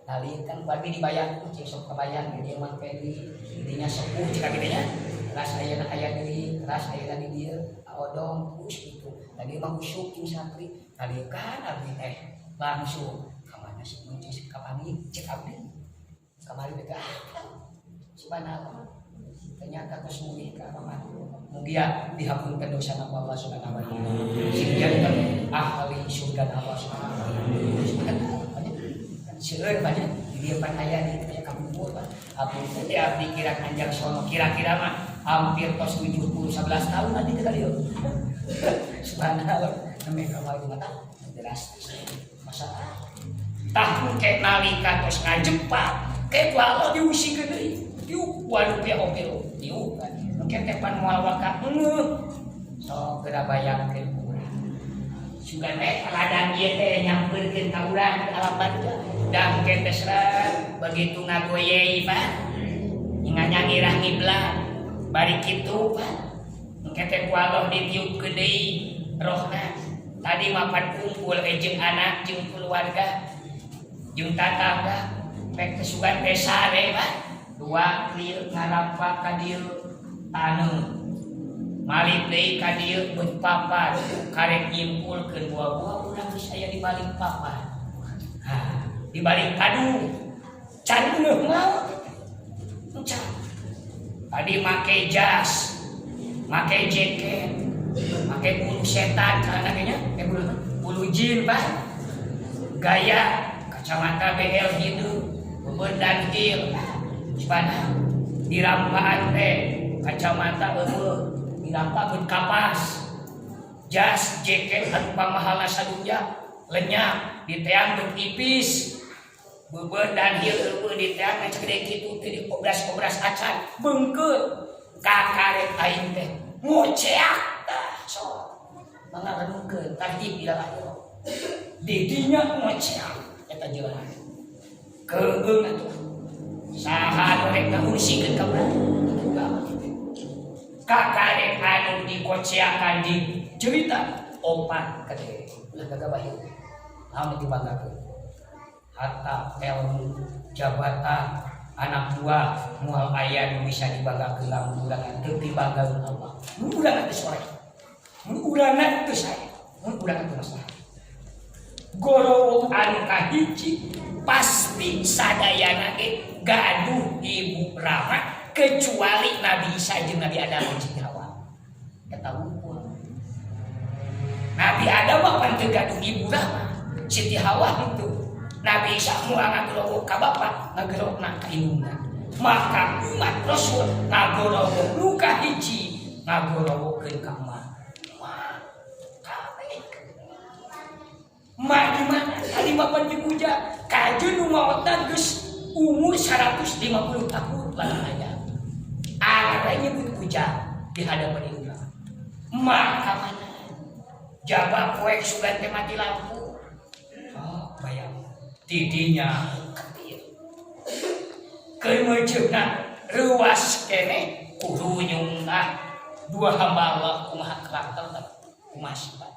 kali kan babi dibayar cek sok kebayang dia mah pedi dinya sepuh jika gedenya ras ayeuna aya deui ras ayeuna di dieu odong us itu tadi mah usuk jeung santri kali kan abdi teh langsung ka mana sih muncul ka pamit cek abdi kamari beda subhanallah ternyata kos mugi ka amat mugia dihapunkeun dosa na Allah Subhanahu wa taala sing janten ahli surga Allah Subhanahu wa taala seueur banyak di dieu pan aya di kayak kampung abdi teh abdi kira kanjang sono kira-kira mah hampir tos 70 11 tahun nanti teh kali yeuh subhanallah namanya kamal mata jelas masalah tahun ke nalika tos ngajepang ke Allah diusikeun deui yuk waduh pe opelo yuk kan mungkin teh pan moal waka so geura bayangkeun urang sugan teh ladang ieu teh nyampeurkeun ka urang alam baruja dan ketesran begitu ngagoyei Pak inganya ngirah ngiblat bari kitu Pak engke teh ku Allah ditiupkeun deui rohna tadi mapan kumpul jeung anak jeung keluarga jeung tatangga pek kesugan teh sare Pak dua lieu ngarampak ka dieu taneuh malik deui ka dieu beut papan karek nyimpulkeun buah-buah urang geus aya di balik papan di balik kadu can ngeuh ngaot can tadi make jas make jaket make bulu setan kana nya bulu jin Pak gaya kacamata behel hidup bebedan jil cibana dirampaan teh kacamata eueuh dirampakeun kapas jas jaket anu pamahalna sadunya lenyap diteang beut ipis bebedan hieu eueuh diteang cegede kitu teh diobras-obras acan beungkeut kakarek aing teh ngoceak tah sok mangga renungkeun tartib di dalam didinya ngoceak eta jelas keung atuh saha rek ngusikeun ka urang kakarek anu dikoceakan di cerita opat kade ulah gagah baheula anu dibanggakeun harta ilmu jabatan anak buah moal aya nu bisa dibanggakeun lamun urang teu dibanggakeun Allah mun urang teu sore mun urang teu sae mun urang teu masalah gorowo anu kahiji pasti sadayana ge gaduh ibu Rama kecuali Nabi Isa jeung Nabi Adam jeung Hawa eta unggul Nabi Adam mah pan teu gaduh ibu Rama Siti Hawa henteu Nabi Isa moal ngagerowo ka bapa ngagerokna ka indungna maka umat Rasul ngagorowo nu kahiji ngagorowokeun ka emak mak di mana tadi bapak dipuja kajeun nu maotna geus umur 150 tahun lalu aya ada nyebut puja di hadapan ieu mak ka mana jaba poek sugan teh mati lampu bayang didinya kemeujeuna ruas kene kudu nyungah dua hamba Allah kumaha karakter kumaha sifat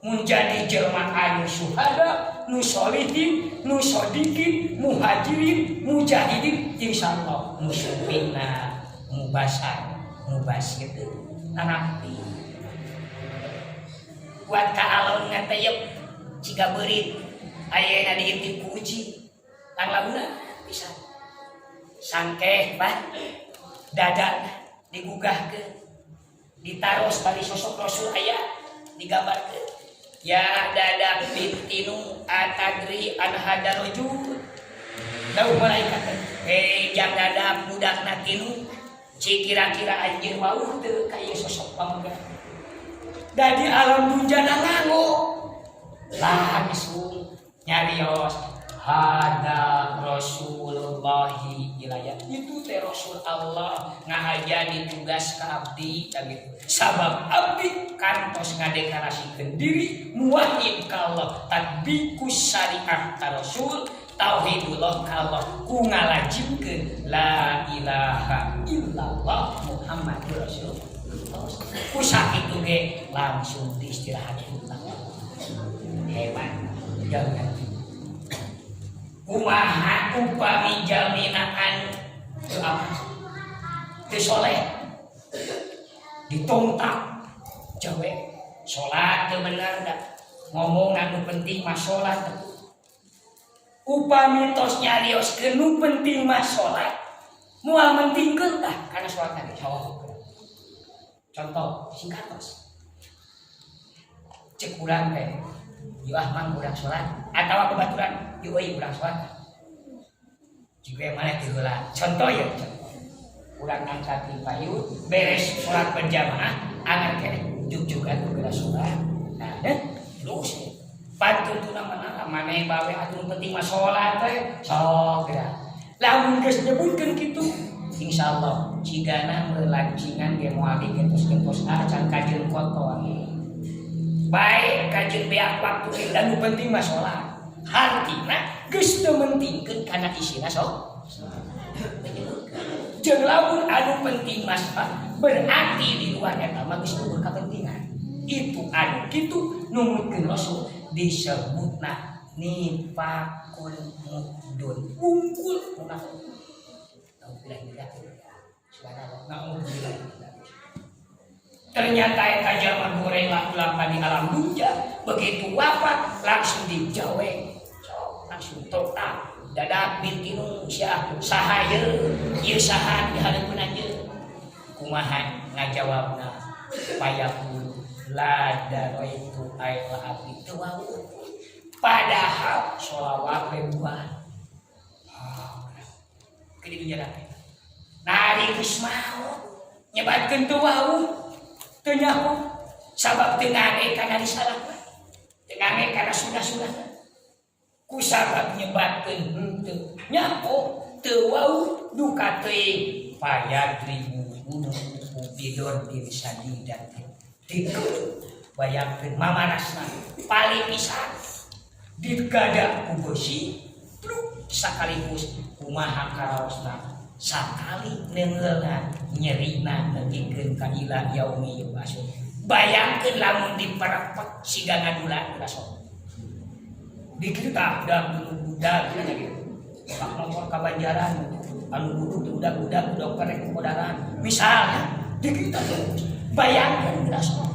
mun jadi jelema anu syuhada nu sholihin nu shodiqin muhajirin mujahidin insyaallah muslimina mubasar mubasir tanapi buat ka alon ngatayep ciga beurit ayeuna diintip puji kang launa bisa sangkeh Pak dada digugahkeun ditaros bari sosok Rasul aya digambarkeun ya dada bintinu atadri an hada rajul daun malaikat jang dada budakna tinu ci kira-kira anjeun wauh teu ka ieu sosok pamangga dadi alam dunjana nganggo langsung nyarios hada Rasulullahi ilayah itu teh Rasul Allah ngahajani tugas ka abdi gitu. Sabab abdi kantos ngadeklarasikeun diri muwahhid ka Allah tatbiqus syariah ka Rasul tauhidullah ka Allah ku ngalajimkeun la ilaha illallah Muhammadur Rasulullah ku sakitu ge langsung diistirahatkeun hebat jangan kumaha upami jaminaan teu soleh ditontak jawe salat teu bener da ngomong anu penting mah salat upami tos nyarioskeun nu penting mah salat Mual mentingkeun tah kana salat tadi. Contoh singkatos. Cek urang teh, ieu mang urang salat atawa kebaturan, ieu euy urang salat. Jika mana teu heula. Contoh ya, urang angkat di payu, beres salat berjamaah, angan keneh juk-jukan geura salat. Nah, terus pantun mana maneh bawe atuh penting mah salat teh, sok geura. Lamun geus nyebutkeun kitu, insyaallah cigana melancingan ge moal digentos-gentos acan kajeun kotor. Baik kajeun beak waktu dan nu penting mah salat. Hartina geus teu mentingkeun kana isina sok. Jeung lamun anu penting mah berarti di luar eta mah geus teu berkepentingan. Itu anu kitu numutkeun Rasul disebutna nifaqul mudun. Unggul munafik. Ternyata eta jalma goreng lampa di alam dunia begitu wafat langsung dijaweng, langsung total dadak bitinu saha ieu saha di hareupeun anjeun kumaha ngajawabna payakul la daraitu aila api teu wau padahal sholawat ribuan ke di dunia nari geus maot nyebatkeun teu wau teu nyaho sabab teu ngage kana risalah teu ngage kana sunah-sunah ku sabab nyebatkeun henteu nyaho teu wau duka teuing payadribu bidon diri sadidan dikeun bayangkeun mamarasna paling pisan digada ku beusi sakaligus kumaha karaosna sakali neungeulna nyerina negikeun ka ila yaumi yub'atsun. Bayangkeun lamun diperepek siga ngadulan rasol. Dikita da budak nya gitu. Pak motor ka Banjaran anu buduk budak-budak perek kodaran. Misalnya dikita bayangkeun rasol.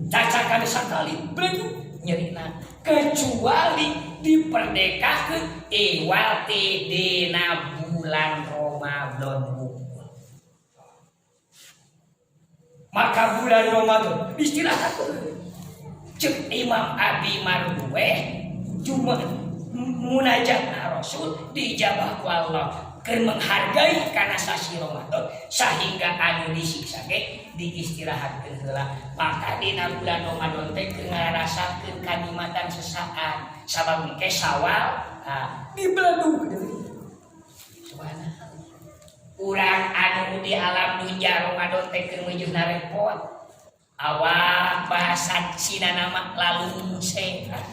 Cacakan sakali belum nyerina kecuali diperdekakeun iwati dina bulan Ramadan. Maka bulan Ramadan istirahatkeun. Cek Imam Abi Marduwe cuma munajat Rasul dijabah ku Allah keur menghargai kana sasi Ramadan sehingga anu disiksa ge diistirahatkeun heula. Maka dina bulan Ramadan teh keur ngarasakeun kanikmatan sesaat sabab engke Syawal dibeladu deui. Subhanallah. Urang anu di alam dunya Ramadan teh keur meujeuhna repot. Awak bahasa Cina nama lalu sehat.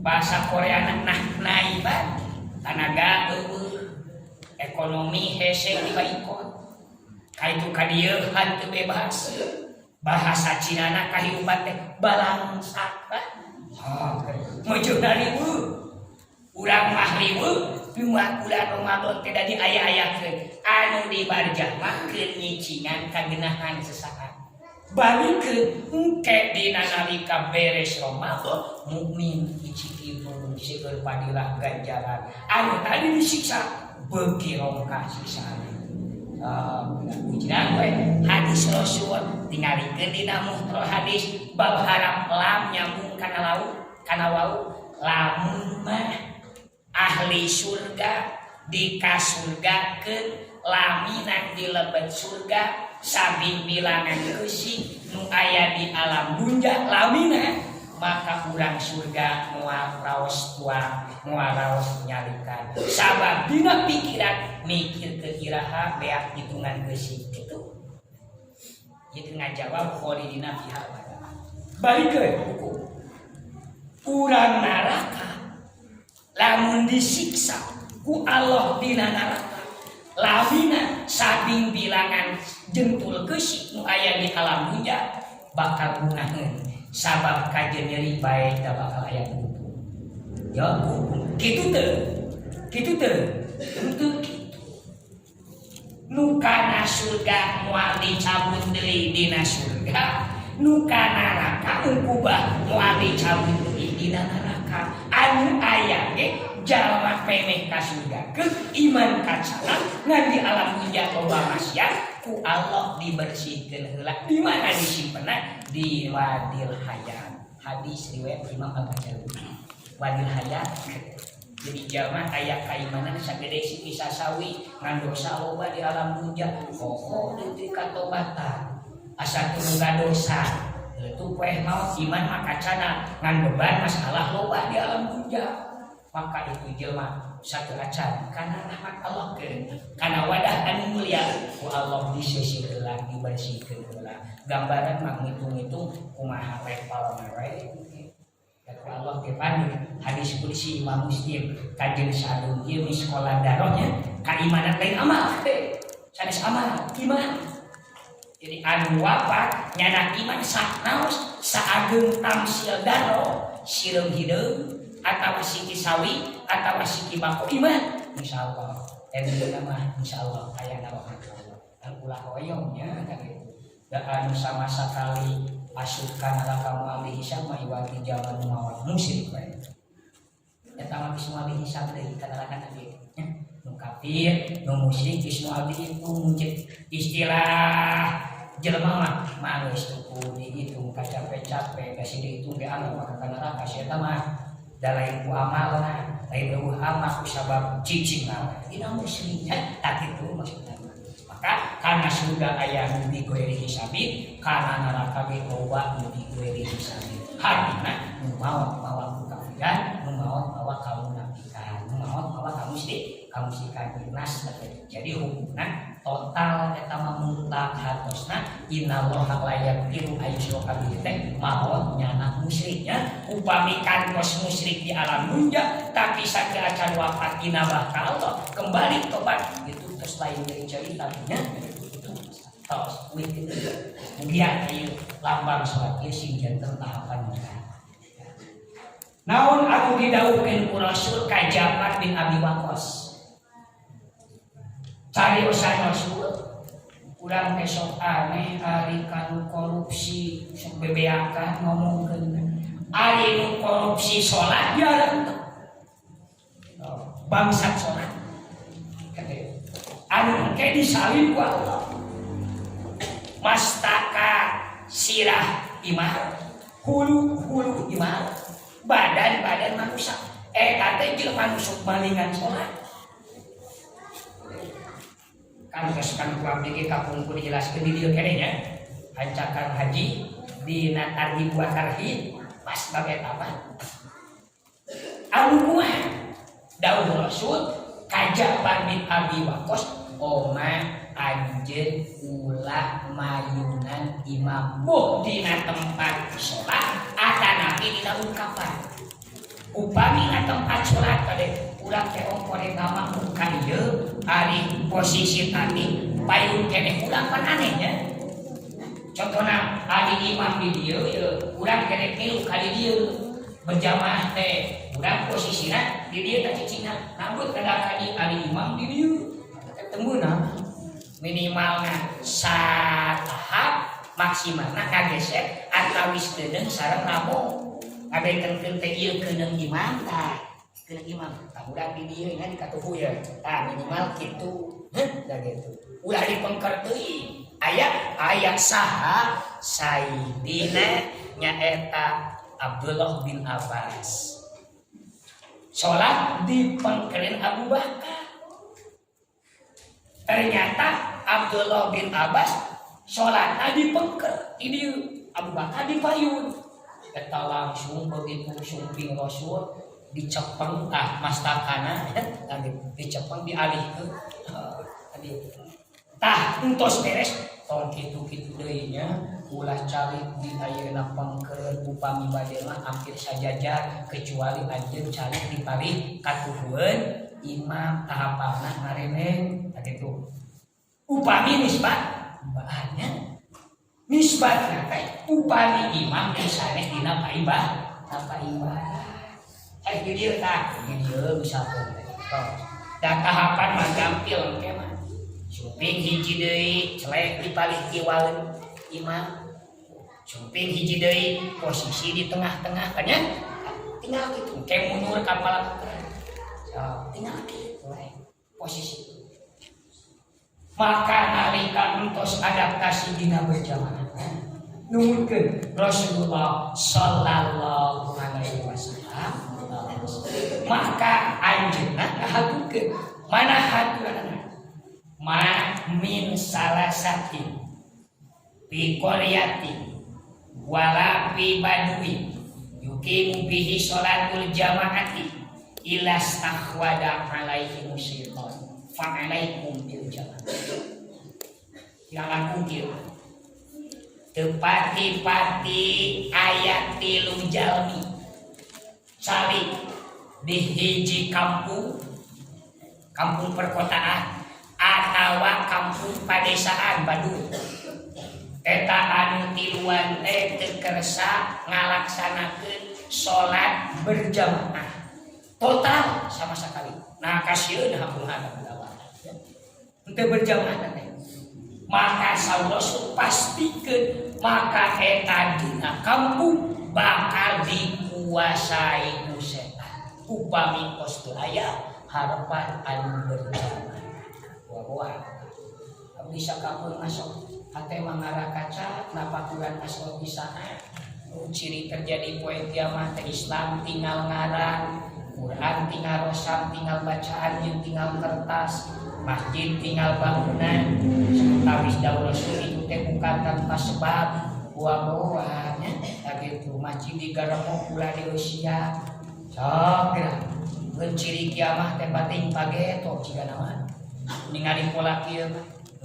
Bahasa Korea nah naiban tanaga ekonomi hese dibaikot. Kaitu ka dieu hanteu bebas. Bahasa Cina na kahirupan teh balangsak. Meujeuhna riweuh. Urang mah riweuh lima bulan Ramadan teh da diaya-ayakeun anu dibarjah mah keur nyicingan kagenahan sesaat. Balikeun engke dina nalika beres Ramadan mukmin icikipun seueur padilah ganjaran anu tadi disiksa beuki rongka siksaan. Ujian we hadis Rasul tingalikeun dina muhtar hadis bab harap lam nyambung kana laut kana wau lamun mah ahli surga dikasurgakeun laminan di lebet surga sabi bilangan keusi nu aya di alam dunya lamina maka urang surga moal raos tuang moal raos nyalikan sabab dina pikiran mikir ke iraha beak hitungan keusi kitu ieu ngajawab kholidina fiha abada. Balikeun hukum urang neraka lamun disiksa ku Allah dina neraka lamina sabing bilangan jentul keusi nu aya di alam dunya bakal gunaheun sabab kajeun nyeri bae da bakal aya kumpul. Ya kitu teu henteu kitu. Nu kana surga moal dicabut deui dina surga, nu kana neraka ungkubah moal dicabut deui dina neraka. Anu aya ge jalma pemeh ka surga ke iman kacana ngan di alam dunya loba maksiat ku Allah dibersihkeun heula. Di mana disimpenna? Di wadil hayat. Hadis riwayat Imam Al-Ghazali. Wadil hayat. Jadi jalma aya kaimanan sagede siti sasawi ngan dosa loba di alam dunya. Pokok deui katobatan. Asa teu dosa. Itu poe maut iman makacana ngan beban masalah loba di alam dunya. Maka itu jelma satu acan karena rahmat Allah ke karena wadah anu mulia ku Allah disisir heula dibersihkeun heula. Gambaran mah ngitung-ngitung kumaha level mere. Ku Allah teh panik hadis qudsi Imam Muslim kajeun sadung ieu sekolah darohnya kaimanan lain amal teh. Sanes amal iman. Jadi anu wafat nyana iman saknaos saageung tamsil daro sireum hideung atau siki sawi atau siki bako iman insyaallah endina mah insyaallah aya rahmat Allah ulah hoyongnya kan gitu da anu sama sekali asukan neraka muali hisab mah iwati jaman mawat musyrik bae eta mah geus muali hisab deui ka neraka tadi nu kafir nu musyrik geus muali itu mujud istilah jelema mah geus tuku dihitung capek-capek kasih dihitung ge anu maka ka neraka sia eta mah dalain ku amalna lain eueuh amal ku sabab cicing naon dina musyriknya tak kitu maksudna maka kana surga aya nu di goeri hisabi kana neraka ge loba nu di goeri hisabi harina nu maot mawa kafiran nu maot mawa kamunafikan nu maot mawa kamusyrikan nas jadi hukumna total eta mah mutlak hartosna innallaha la yaghfiru ayyushraka bihi teh maot nyana musyriknya upami kantos musyrik di alam dunya tapi saja acan wafat dina bakal kembali tobat itu terus lain dari ceritanya itu tos within kemudian ieu lambang salat ieu sing janten tahapan naon aku didhawukeun ku Rasul ka Ja'far bin Abi Waqqas cari usaha Rasul urang besok aneh ari kanu korupsi sok bebeakan ngomongkeun ari nu korupsi salat jarang bangsat salat anu engke disalin ku Allah mastaka sirah iman hulu iman badan manusia eta teh jelema nu sok malingan salat kan geus ku abdi ge kapungkur dijelaskeun di dieu keneh nya hancakan haji dina tarhib wa tarhib pas baget apa anu kumaha dawuh Rasul ka Ja'far bin Abi Waqqas oma anjeun ulah mayunan imam buh dina tempat salat atanapi dina ungkapan upami na tempat salat kade urang teh ongkore nama muka ieu ari posisi tadi payung keneh urang pan anehnya contohna ari imam di dieu urang keneh milu ka di dieu berjamaah teh urang posisina di dieu teh cicingna rambut kada kadi ari imam di dieu ketemuna minimalna satahap maksimalna kageser atawis dedeung sareng ramo ngabekeun teh ieu keunang imam tah keunang imam tah urang di dieu nya dikatuhu ya tah minimal kitu da gitu ulah dipengker teuing aya saha sayyidina nyaeta Abdullah bin Abbas salat dipengkerin Abu Bakar ternyata Abdullah bin Abbas salatna dipengker di Abu Bakar dipayun eta langsung begitu sumping Rasul dicepeng mastakana dicepeng dialihkeun tah entos beres tahun kitu-kitu deui nya ulah calik di ayeuna pengkeun upami bade mah hampir sajajar kecuali anjeun calik dipari katuhueun imam tahapanna ngaremeng kitu upami nisbat bahannya nisbatna teh upami imam disaneh dina ibadah di dieu tah di dieu misalkan da tahapan mah gampil engke mah suping hiji deui celek dipalih kiwaeun imam suping hiji deui posisi di tengah-tengah kan nya tinggal kitu engke mundur kapal tinggal gitu posisi. Maka nalika entos adaptasi dina berjamaah nuhunkeun Rasulullah sallallahu alaihi wasallam, maka anjeunna ngahaturkeun mana haturanna ma min salasatin fi qaryatin wala fi badwi yuqimu bihi sholatul jamaati ila stakhwada alaihi musyaitan fa alaikum bil jamaah. Yang langkung tepati-pati ayat 3 jalmi sali di hiji kampung perkotaan atau kampung padesaan Baduy eta anu tiluan teu kersa ngalaksanakeun salat berjamaah total sama sekali. Nah kasieun hampung ada berapa teu berjamaah teh. Maka Rasul pastikeun maka eta dina kampung bakal dikuasai ku setan. Upami kos teu aya harapan anu berjamaah. Wah, bisa kampung masuk hate mangara kaca napakuran asal pisahan. Ciri terjadi poe kiamat Islam tinggal ngaran, Quran tinggal rosam, tinggal bacaan yang tinggal kertas, masjid tinggal bangunan. Tawis daun Rasul itu teh bukan tanpa sebab buah-buahnya gitu. Masjid digarap pula di usia sok ciri kiamat teh bating pageto jika nama ningali pola kieu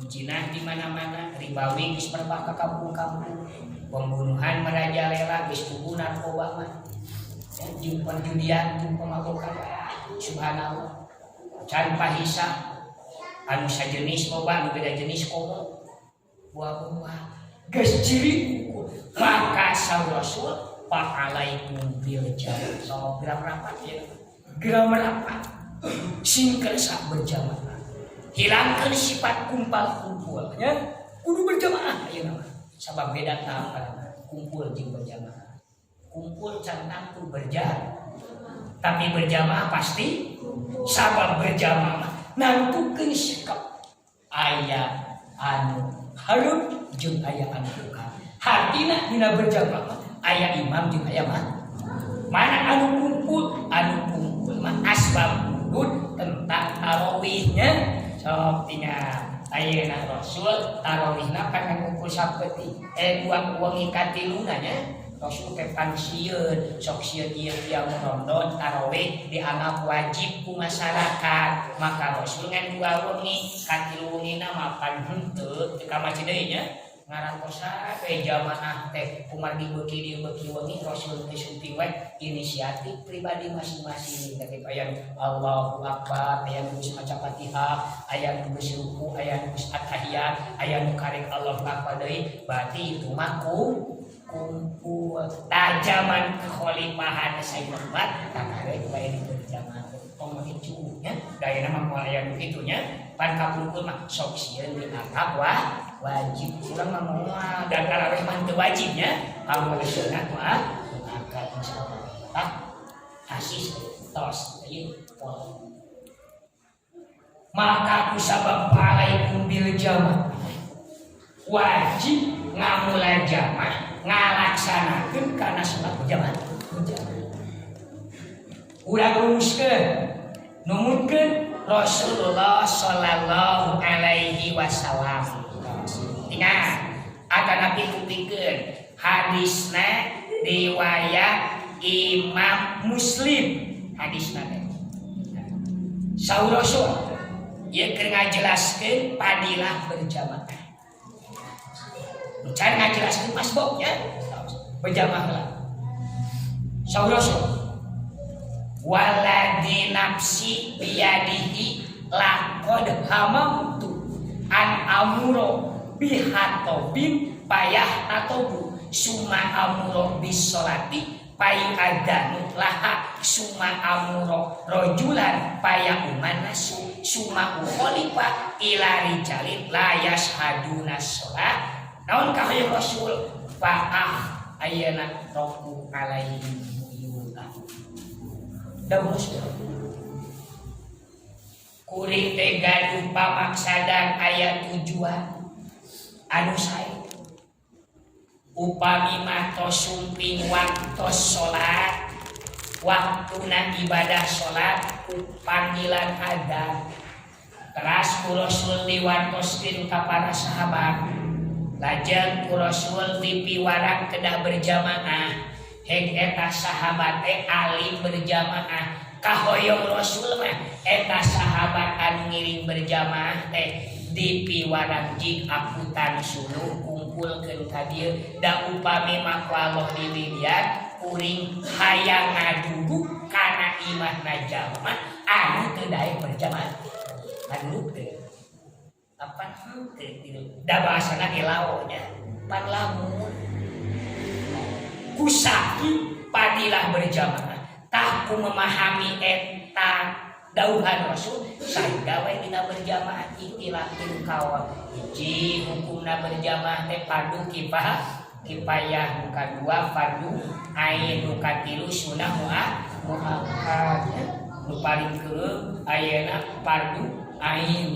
Cina di mana-mana, ribawi geus merebak ka kampung-kampung, pembunuhan merajalela geus tubuh narkoba mah, jeung perjudian, jeung pemabukan, subhanallah, can pahisah, anu sajenis loba, anu beda jenis komo, buah-buah, geus ciri ukur, maka Rasul fa'alaikum bil jamaah, so geram rapat ya, geram rapat, singkel sak berjamaah. Hilangkan sifat kumpul ya kudu berjamaah ayeuna mah sabab beda tahapan kumpul jeung berjamaah. Kumpul cantang tu berjamaah tapi berjamaah pasti sabab berjamaah nantukeun sikap aya anu harum jeung aya anu duka. Hartina dina berjamaah aya imam jeung aya mana anu kumpul mah asbab wujud tentang tarawihnya. Sok tinggal ayeuna Rasul tarawihna kan ngumpul sapeuting uang katiluna nya Rasul teh pansieun sok sieun ieu tiang Ramadan tarawih dianggap wajib ku masyarakat maka Rasul ngan 2 wengi katilu wengina mapan henteu teu ka masjid deui nya ngarantosa jamaah teh kumar dibeuki wengi Rasul teh suping we inisiatif pribadi masing-masing teh aya Allahu Akbar aya nu geus maca Fatihah aya nu geus ruku aya nu geus at-tahiyat aya nu karek Allahu Akbar deui berarti itu mah kumpul tajaman kekhalifahan Sayyidina Umar takarek bae di jamaah pemicu nya dayana mah moal aya nu kitu nya pan kapungkul mah sok sieun dianggap wajib urang mah moal dan tarawih mah teu wajibnya kalau sunat mah angkat insyaallah asis tos ieu maka kusabab alaikum bil jamaah wajib ngamula jamaah ngalaksanakeun kana salat berjamaah urang rumuskeun numutkeun Rasulullah sallallahu alaihi wasallam. Ingat, akan Nabi buktikan hadisna riwayat Imam Muslim hadisna teh. Saur Rasul ieu keur ngajelaskeun padilah berjamaah. Can ngajelaskeun masboknya berjamaah lah. Saur Rasul waladi nafsi biyadihi laqad hamamtu an amuro bihatobin payah atobu suma amuro bisolati payu adanu laha suma amuro rojulan payah umanasu suma ukholifa ilari jalid layas haduna sholat naon kahaya Rasul fa'ah ayana roku alaihi yulah dawuh kuring teh gaduh pamaksadan aya tujuan anu sae upami mah tos sumping waktos salat waktuna ibadah salat panggilan adzan teras ku Rasul diwantoskeun ka para sahabat lajeng ku Rasul dipiwarang kedah berjamaah heg eta sahabat teh alim berjamaah kahoyong Rasul mah eta sahabat anu ngiring berjamaah teh dipiwarang jing akutan suluh kumpulkeun ka dieu da upami mah ku Allah dilihat kuring hayang ngadudu kana imahna jalma anu teu daek berjamaah anu teu apa teu da bahasana ge lawonya pan lamun kusaki padilah berjamaah tah ku memahami eta dauhan Rasul saida we dina berjamaah ikilah kawan hiji hukumna berjamaah teh fardu kifayah nu kadua fardu ain nu katilu sunah muakkad nu paling keueung ayeuna fardu ain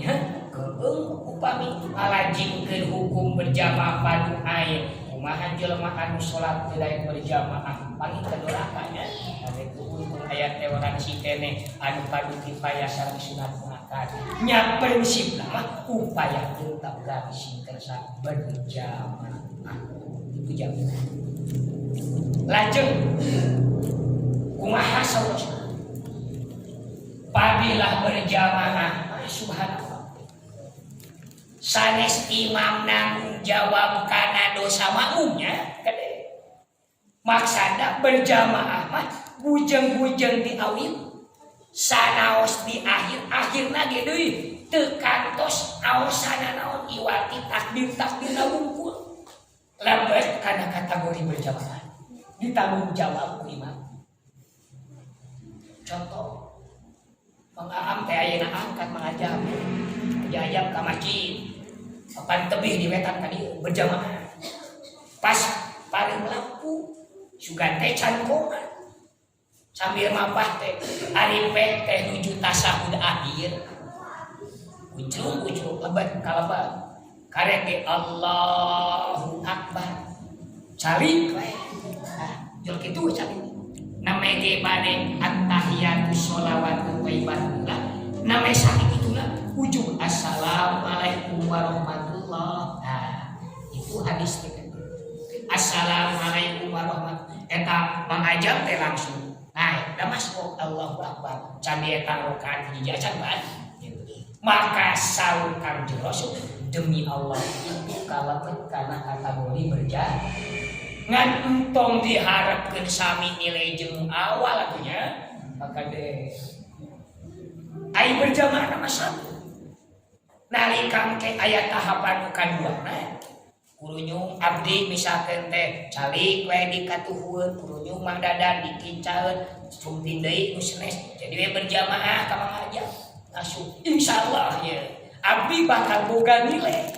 keueung upami ngalajingkeun hukum berjamaah fardu ain kumaha jelema anu salat teu daek berjamaah paling kedorakanya ade hukum ayat toleransi keneh anu fardu kifayah sareng sunat muakkad nya prinsipna mah upaya tetap garisi kersa berjamaah itu jam lajeng kumaha saurasna padilah berjamaah subhanallah sanes imam nanggung jawab kana dosa makmumnya kade maksada berjamaah mah bujeng-bujeng di awil sanaos di akhirna ge deui teu kantos aosana naon iwati takbir wungkul lebet kana kategori berjamaah ditanggung jawab ku imam. Contoh mengaam teh ayeuna angkat mengajar ajab ka masjid papan tebih di wetan ka dieu berjamaah pas paling lampu sugan teh can komat sambil mapah teh ari pek teh nuju tasahud akhir ucrung lebat kalebat karek ge Allahu Akbar cari we jol kitu cari name ge bade at-tahiyatu sholawatu thayyibatullah name sakituna ujung assalamualaikum warahmatullah. Nah itu hadis teh assalamualaikum warahmatullah eta mangajab teh langsung nah da masuk Allahu Akbar candi eta rakaat hiji acan ban maka saur Kanjeng Rasul demi Allah itu kalebet kana kategori berjamaah ngan entong diharapkeun sami nilai jeung awal atunya maka deh ai berjamaah nama satu nalika ke aya tahapan nu kaduana kurunyung abdi misalkeun teh calik we dikatuhueun kurunyung mang dadan dikincaeun sumpin deui nu senes jadi we berjamaah ka mang ajab asup insyaallah ya abdi bakal boga nilai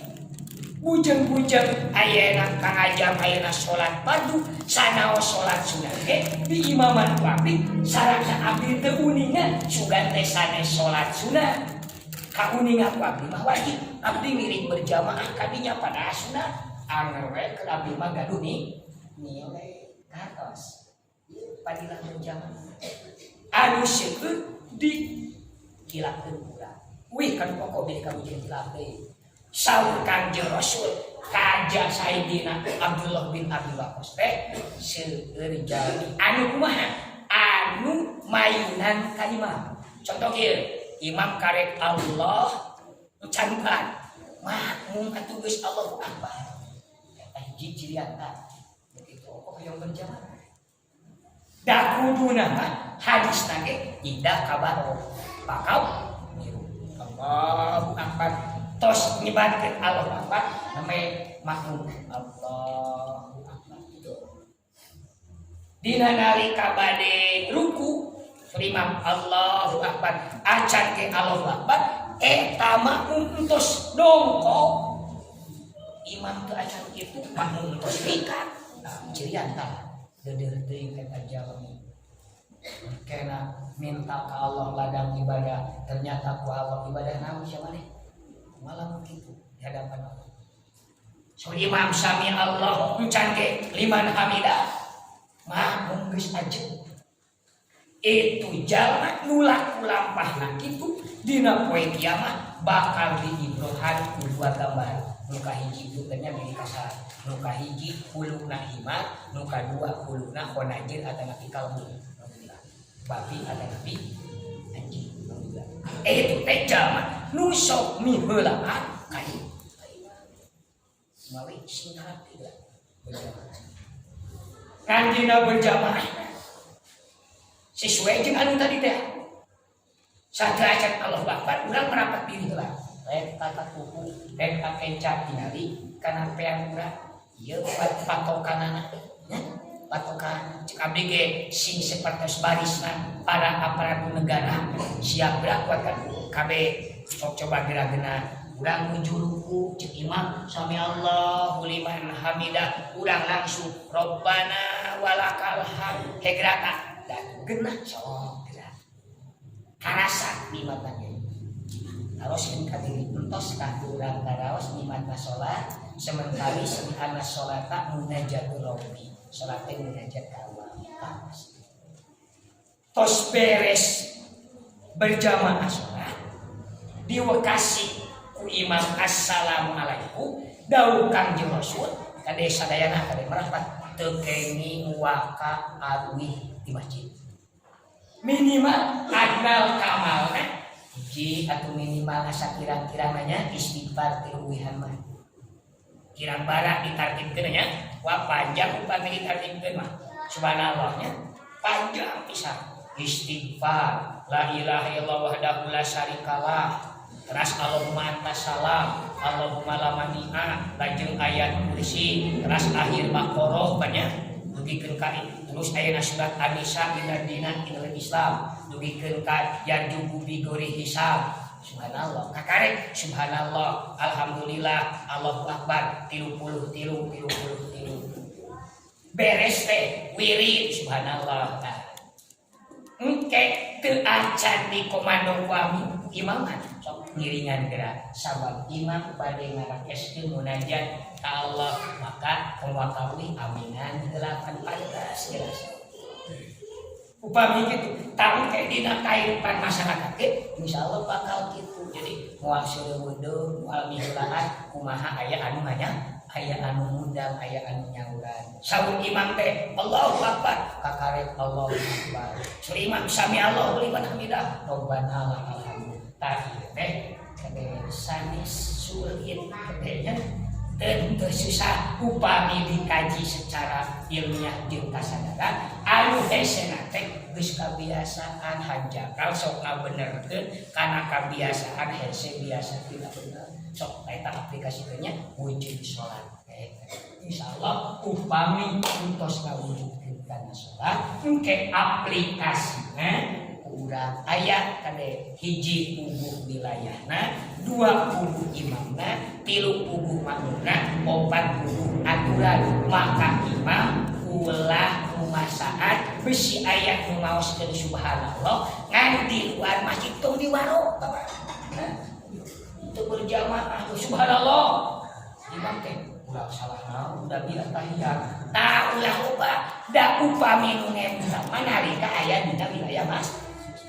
bujeng-bujeng ayeuna kang ajab ayeuna salat fardu sanaos salat sunat ge di imaman abdi sarana abdi teu uningan sugan teh sanes salat sunat kauningan abdi mah wajib abdi ngiring berjamaah kadinya pada sunat anger we keur abdi mah gaduh nih nilai katos padilah berjamaah anu seukeut di kilakeun urang wih kan pokok beli kamu jeung kilap deui saur Kanjeng Rasul kaja Sayyidina Abdullah bin Abi Waqqas teh seueur jalmi anu kumaha anu mayunan ka imam contoh kieu imam karek Allah cankan makmum atuh geus Allahu Akbar eta hiji cirian tah begitu kok yang berjamaah da kuduna hadis nage indah kabar bakal Allahu Akbar tos nyebatkeun Allahu Akbar name makmum Allahu Akbar itu dina nalika bade ruku imam Allahu Akbar acan ke Allahu Akbar eta makmum entos dongkok imam teu acan kitu makmum entos pikat nah cirian tah deudeur teuing eta jalmi Kena minta ke Allah ladang ibadah, ternyata ku Allah ibadah namun siapa nih? Malah begitu di hadapan Allah. So imam sami Allah mencangke liman hamidah mah munggeus aja. Itu jalma nulak kulampahna kitu dina poe kiamat bakal diibrohan ku dua gambar. Nuka hiji bukanya milik kasar, nuka hiji hulukna himar, nuka dua hulukna khonajir atau nabi kalbu. Babi ada nabi anjing. Itu teh jalma nu sok miheulaan kai. Mawi singkat tidak berjamaah. Kanjina berjamaah sesuai jeung anu tadi teh. Sadrajat Allah Akbar urang merapat diri heula. Rek tata kuku, rek kakenca tingali kana peang urang. Ieu patokanana nya. Patokan cek abdi ge sing sapertos barisna para aparatur negara siap berangkat kan kabeh sok coba gerak-gerak urang nuju ruku cek imam sami Allahu liman hamidah urang langsung Rabbana walakal hamd hegrata dan genah sok gerak karasa nimatna harus kadiri entos ka urang karaos nimatna salat sementari sebenarnya salata munajatul rabbi salat teh munajat ka Allah tos beres berjamaah salat diwakasi ku imam assalamualaikum dawuh Kangjeng Rasul kade sadayana kade merapat teu kenging waka arwih di masjid minimal adnal kamalna hiji atau minimal asa kirang-kirangnya istighfar tiluwihan mah kirang barak ditartibkeun nya wa panjang upami ditartibkeun mah subhanallahnya panjang pisan istighfar la ilaha illallah wahdahu la syarikalah teras Allahumma antas salam Allahumma la mani'a lajeng ayat kursi teras akhir Baqarah banyak dugikeun ka terus aya surat An-Nisa inna dina inal Islam dugikeun ka yarjubu bi ghairi hisab subhanallah kakarek subhanallah alhamdulillah Allahu akbar 33 beres teh wirid subhanallah engke teu acan di komando kami imaman sok ngiringan gerak sabab imam bade ngarakeskeun munajat ka Allah maka kumakawi aminan 8 pantas jelas upami kitu tahu kayak dina kehidupan masyarakat insyaallah bakal kitu jadi moal seueur wudu moal miheulaan kumaha aya anu nganya aya anu ngundang aya anu nyauran saur imam teh Allahu akbar kakarek Allahu akbar sur imam sami Allahu liman hamidah rabbana lakal hamd tah teh kade sanes sulit kadenya dan susah upami dikaji secara ilmiah jeung kasadaran anu hesena teh geus kabiasaan hanjakal sok ngabenerkeun kana kabiasaan hese biasa tidak bener sok eta aplikasikeunnya wujud salat insyaallah upami entos kawujudkeun kana salat engke aplikasina urang aya kade hiji puguh wilayahna dua puguh imamna tilu puguh makmumna opat puguh aturan maka imam ulah rumasaat besi ayat nu maoskeun subhanallah ngan di luar masjid tong di warung itu berjamaah subhanallah imam teh ulah salah naon da biar tahiyat tah ulah loba da upami nu ngemsa manalika aya dina wilayah masjid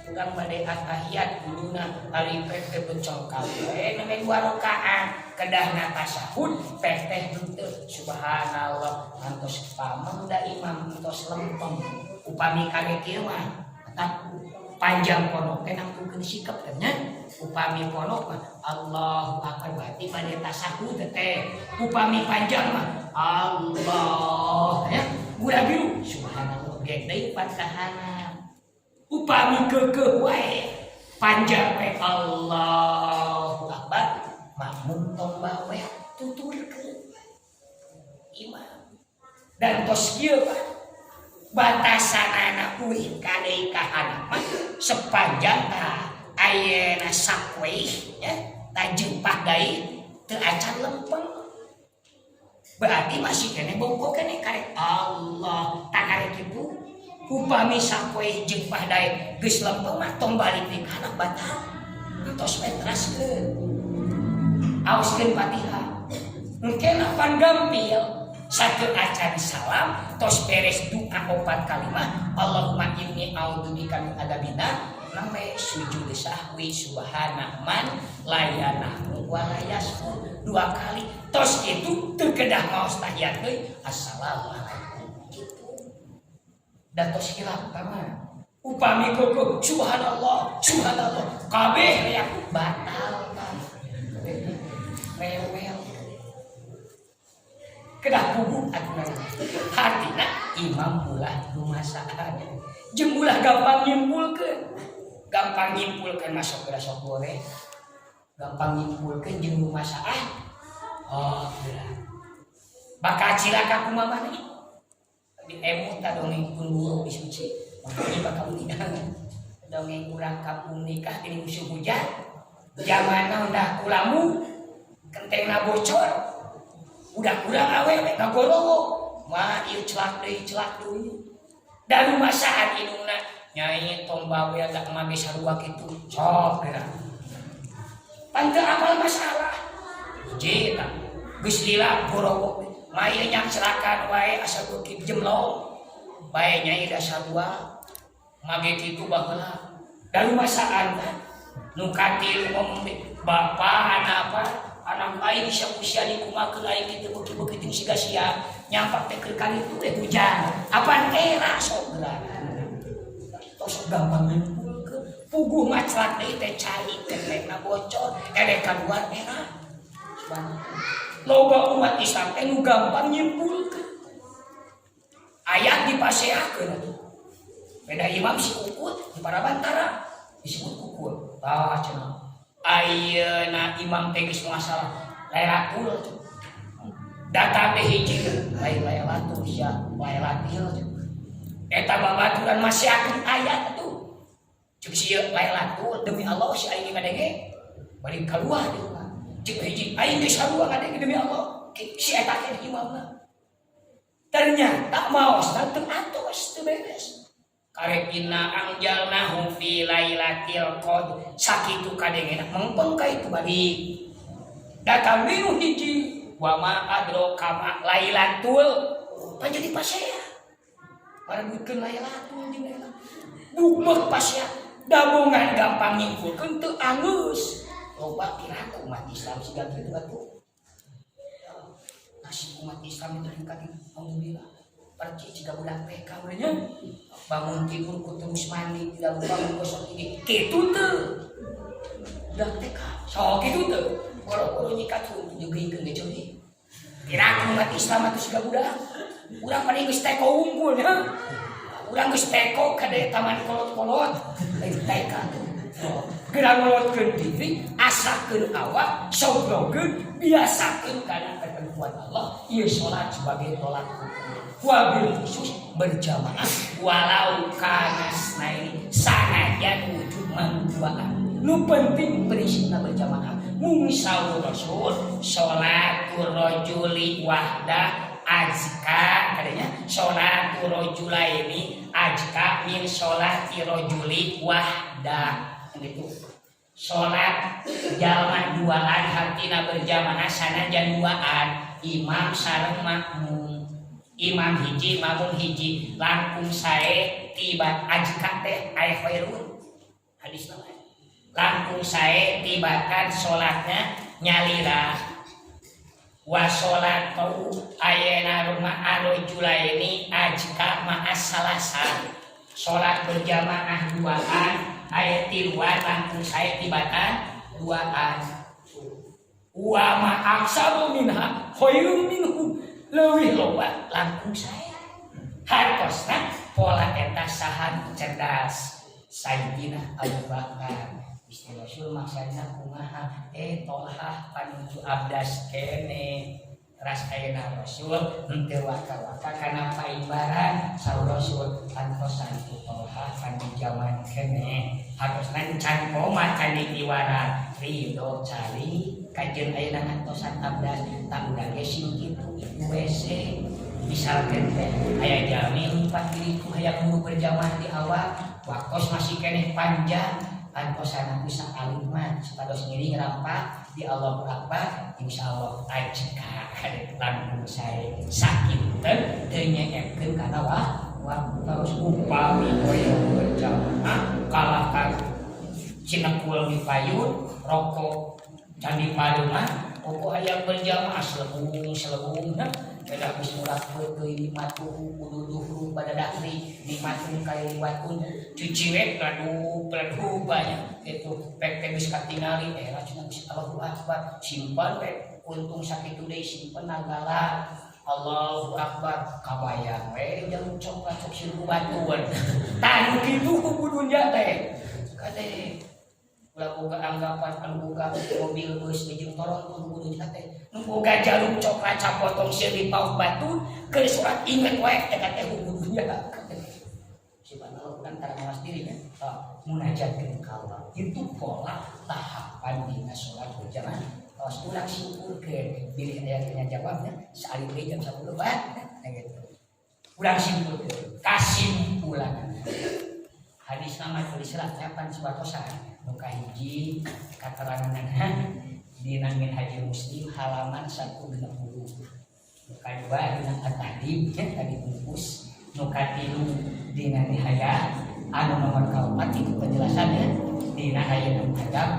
urang bade tahiyat guluna ari pete bencong kabeh nemen 2 rakaat kedahna tasyahud teh henteu subhanallah antos pameng da imam antos lempeng upami kade kieu mah eta panjang pondok teh nangtukeun sikep teh nya upami pondok mah Allahu akbar berarti bade tasyahud teh upami panjang mah Allah ya udah biru subhanallah gede patahana upami keukeuh wae panjang we Allahu akbar makmum tong bae tuturkeun imam dan tos kieu batasanana uih ka deui ka anak mah sepanjang ka ayeuna sakwe ya tajeng pagai teu acan lempeng berarti masih kene bongkok kene karek Allah tak karek kitu upami sapoe jeung pahdae geus lempeng mah tong balik deui kana batal tos petraskeun aoskeun Fatihah engke napan gampil satu acan salam tos beres doa 4 kalimat Allahumma inni a'udzubika min adzabina sampai sujud sahwi subhana man layanahu wa layasku 2 kali tos itu terkedah maos tahiyat deui assalamualaikum gitu dan tos hilap tamah upami koko subhanallah kabeh aya batal kan rewel kedah puguh atuh hartina imam ulah rumasaan jeung ulah gampang nyimpulkeun masuk ke sok goreng gampang nyimpulkeun jeung rumasaan oh berat bakal cilaka kumaha mah di emut ta dongeng pun guru disuci makanya bakal nikah dongeng urang kampung nikah di musim hujan zamanna udah kulamu kentengna bocor udah kurang awewe ngagorowo mah ieu celak deui da rumah saat indungna nyai tong bawe da mage sarua kitu sok geura panteu apal masalah hiji eta geus lila gorowo maya nyak celakan wae asa beuki jemlong bae nyai da sarua mage kitu baheula da rumah saat nu katil ngomong bapak anak aing usia dikumakeun aing kitu beuki-beuki jeung siga sia nyampak teh keur kali itu hujan apaan era sok geura tos gampang nyimpulkeun puguh mah celak deui teh cai kenekna bocor erek kaluar era loba umat Islam teh nu gampang nyimpulkeun ayat dipaseakeun beda imam si ukut di Parabantara disebut ukut tah cenah ayeuna imam teh geus masalah Lailatul datang deh hiji Lailatul ya Lailatul eta babaturan masih akun ayat tuh cek sieu Lailatul demi Allah si aing ngadenge bari kaluar deui cek hiji aing geus sarua ngadenge demi Allah si eta teh imamna ternyata maos teu atos teu beres karek inna anjalnahu fi lailatil qadr sakitu kadengena mengpeng ka itu balik datang minu hiji wa ma adroka ma lailatul panjadi pasea parebutkeun lailatul jeung lailatul bukmek pasea dabungan gampang nyimpulkeun teu angeus loba kira umat Islam siga kitu atuh nasib umat Islam itu tingkat alhamdulillah perci jika budak PK urangnya bangun tidur terus mandi tidak lupa menggosok ini kitu teu budak TK sok kitu teu boro-boro nyikat juga ingin ngejoli kira umat Islam itu sudah budak urang paling geus teko unggul ya urang geus teko kade taman kolot-kolot lain TK geura ngolotkeun diri asakeun awak sogrogeun biasakeun kana ketentuan Allah ieu salat sebagai tolak wabil khusus berjamaah walau kana snaini sanajan wujud manduaan nu penting berisina berjamaah mung saur rasul sholatul rajuli wahda azka kadanya sholatul rajulaini azka min sholati rajuli wahda gitu sholat jalma duaan hartina berjamaah sanajan duaan imam sareng makmum imam hiji makmum hiji langkung sae tiba azka teh aya khairun hadis nama langkung sae tibatan sholatnya nyalira wa sholatu ayana rumah arojulaini ajka ma'as salasan sholat berjamaah duaan ayat tiluan langkung sae tibatan duaan wa ma'aksaru minha khairun minhu leuwih loba langkung sae hartosna pola eta sahan cerdas Sayyidina Abu Bakar Gusti Rasul maksudnya kumaha tolhah panuju abdas kene ras ayeuna Rasul henteu waka-waka kana paimbaran saur Rasul antosan tolhah panuju zaman kene hartosna can koma can diwara ridho cari kajeun ayeuna ngantosan abdas tak udah ge sing kitu WC misalkan teh aya jami lumpat diriku hayang mulu berjamaah di awal waktos masih keneh panjang kosana bisa alimah sepados sendiri ngerampak di Allah Akbar insyaallah ajka lamun saya sakit teu nyekeun kana waktos upami hoyong berjamaah kalahkan cinekul di payun rokok candi padeumah pokok hayang berjamaah selebung beda mulat teuy dimatuhu kudu duhru pada dakri dimatuh kali liwatun cuci wek ladu banyak itu pek geus katingali racuna geus Allahu Akbar simpan wek untung sakit deui simpen nagala Allahu Akbar kabayang we jeung coklat cok siru batuan tah kitu kudunya teh kade ulah boga anggapan anu boga mobil geus jeung toron kudu teh nu boga jarum coklat capotong sieun di pauk batu keur surat inget wae eta teh kudunya subhanallah bukan cara ngawas diri kan munajatkeun ka Allah itu pola tahapan dina salat berjamaah tos urang simpulkeun bilih aya nya jawabnya saali deui jam 10 gitu urang simpulkeun kasimpulan hadis nama tulis serat kapan subatosan muka hiji kateranganna dina min haji muslim halaman 160 muka 2 dina at-tahdib tadi bungkus muka 3 dina nihaya anu nomor 4 itu penjelasannya dina hayat adab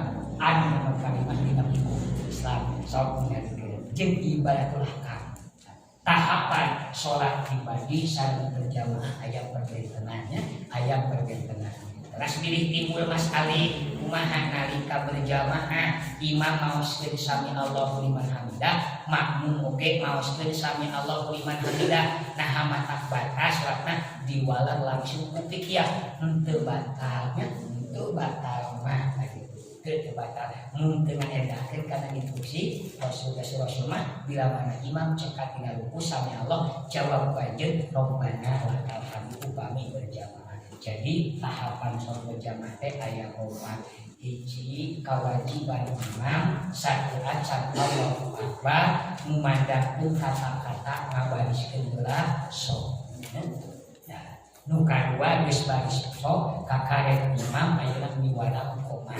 anu nomor 5 dina fikih Islam sok ngadikeun jeung ibadatul ahkam tahapan salat pribadi sareng berjamaah aya pergentenannya aya pergentenan ras pilih timbul Mas Ali kumaha nalika berjamaah imam maoskeun sami Allahu liman hamidah makmum oge maoskeun sami Allahu liman hamidah nah matak batas salatna diwalang langsung ku fikih henteu batalnya henteu batal mah teu batal mun teu ngaedakeun kana instruksi Rasul mah bila mana imam cekat tina ruku sami Allah jawab kanjeun Rabbana lakal hamdu upami berjamaah. Jadi tahapan salat berjamaah teh aya 4 hiji kewajiban imam sakiat Allahu Akbar ngumandangkeun kata-kata ngabariskeun heula sok. Nu kadua geus baris sok kakarek imam ayeuna miwara koma.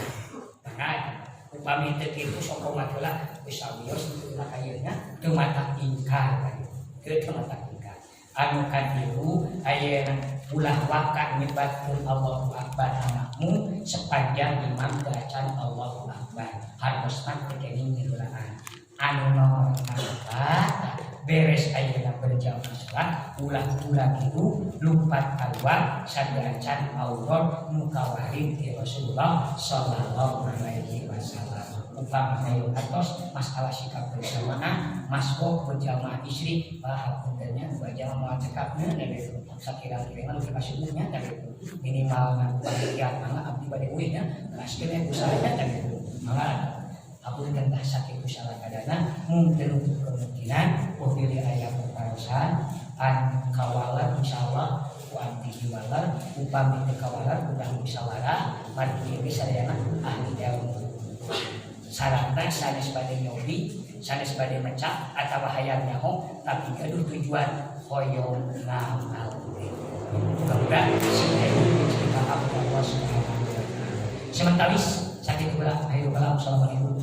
Nah, upami teu kitu sok koma heula geus abios heula ayeuna teu mata ingkar teu mata ingkar. Anu katilu ayeuna ulah waka nyebatkeun Allahu Akbar anakmu sepanjang imam bacaan Allahu Akbar hartosna kenging ngeuraan anu nomor 4 beres ayeuna berjamaah salat ulah kitu lumpat kaluar sadacan aurat nu kawarid ti Rasulullah sallallahu alaihi wasallam upama hayu atos masalah sikap berjamaah masbuk berjamaah istri hapuntennya berjamaah moal cekapna gitu sakira-kira nu kasihnya minimal panitia mangga abdi bade uih nya raskeun usahanya gitu mangga hapunten tah sakitu salakadana mungkin untuk kemungkinan pilih aya perkarasan an kawalan insyaallah ku anti diwalar upami teu kawalar urang musyawarah mari geus sadayana ahli ilmu syaratna sanes bade nyobi sanes bade mencak atawa hayang nyaho tapi gaduh tujuan hoyong ngamal mudah-mudahan Allah subhanahu wa ta'ala sementawis sakit pula ayo kalam assalamualaikum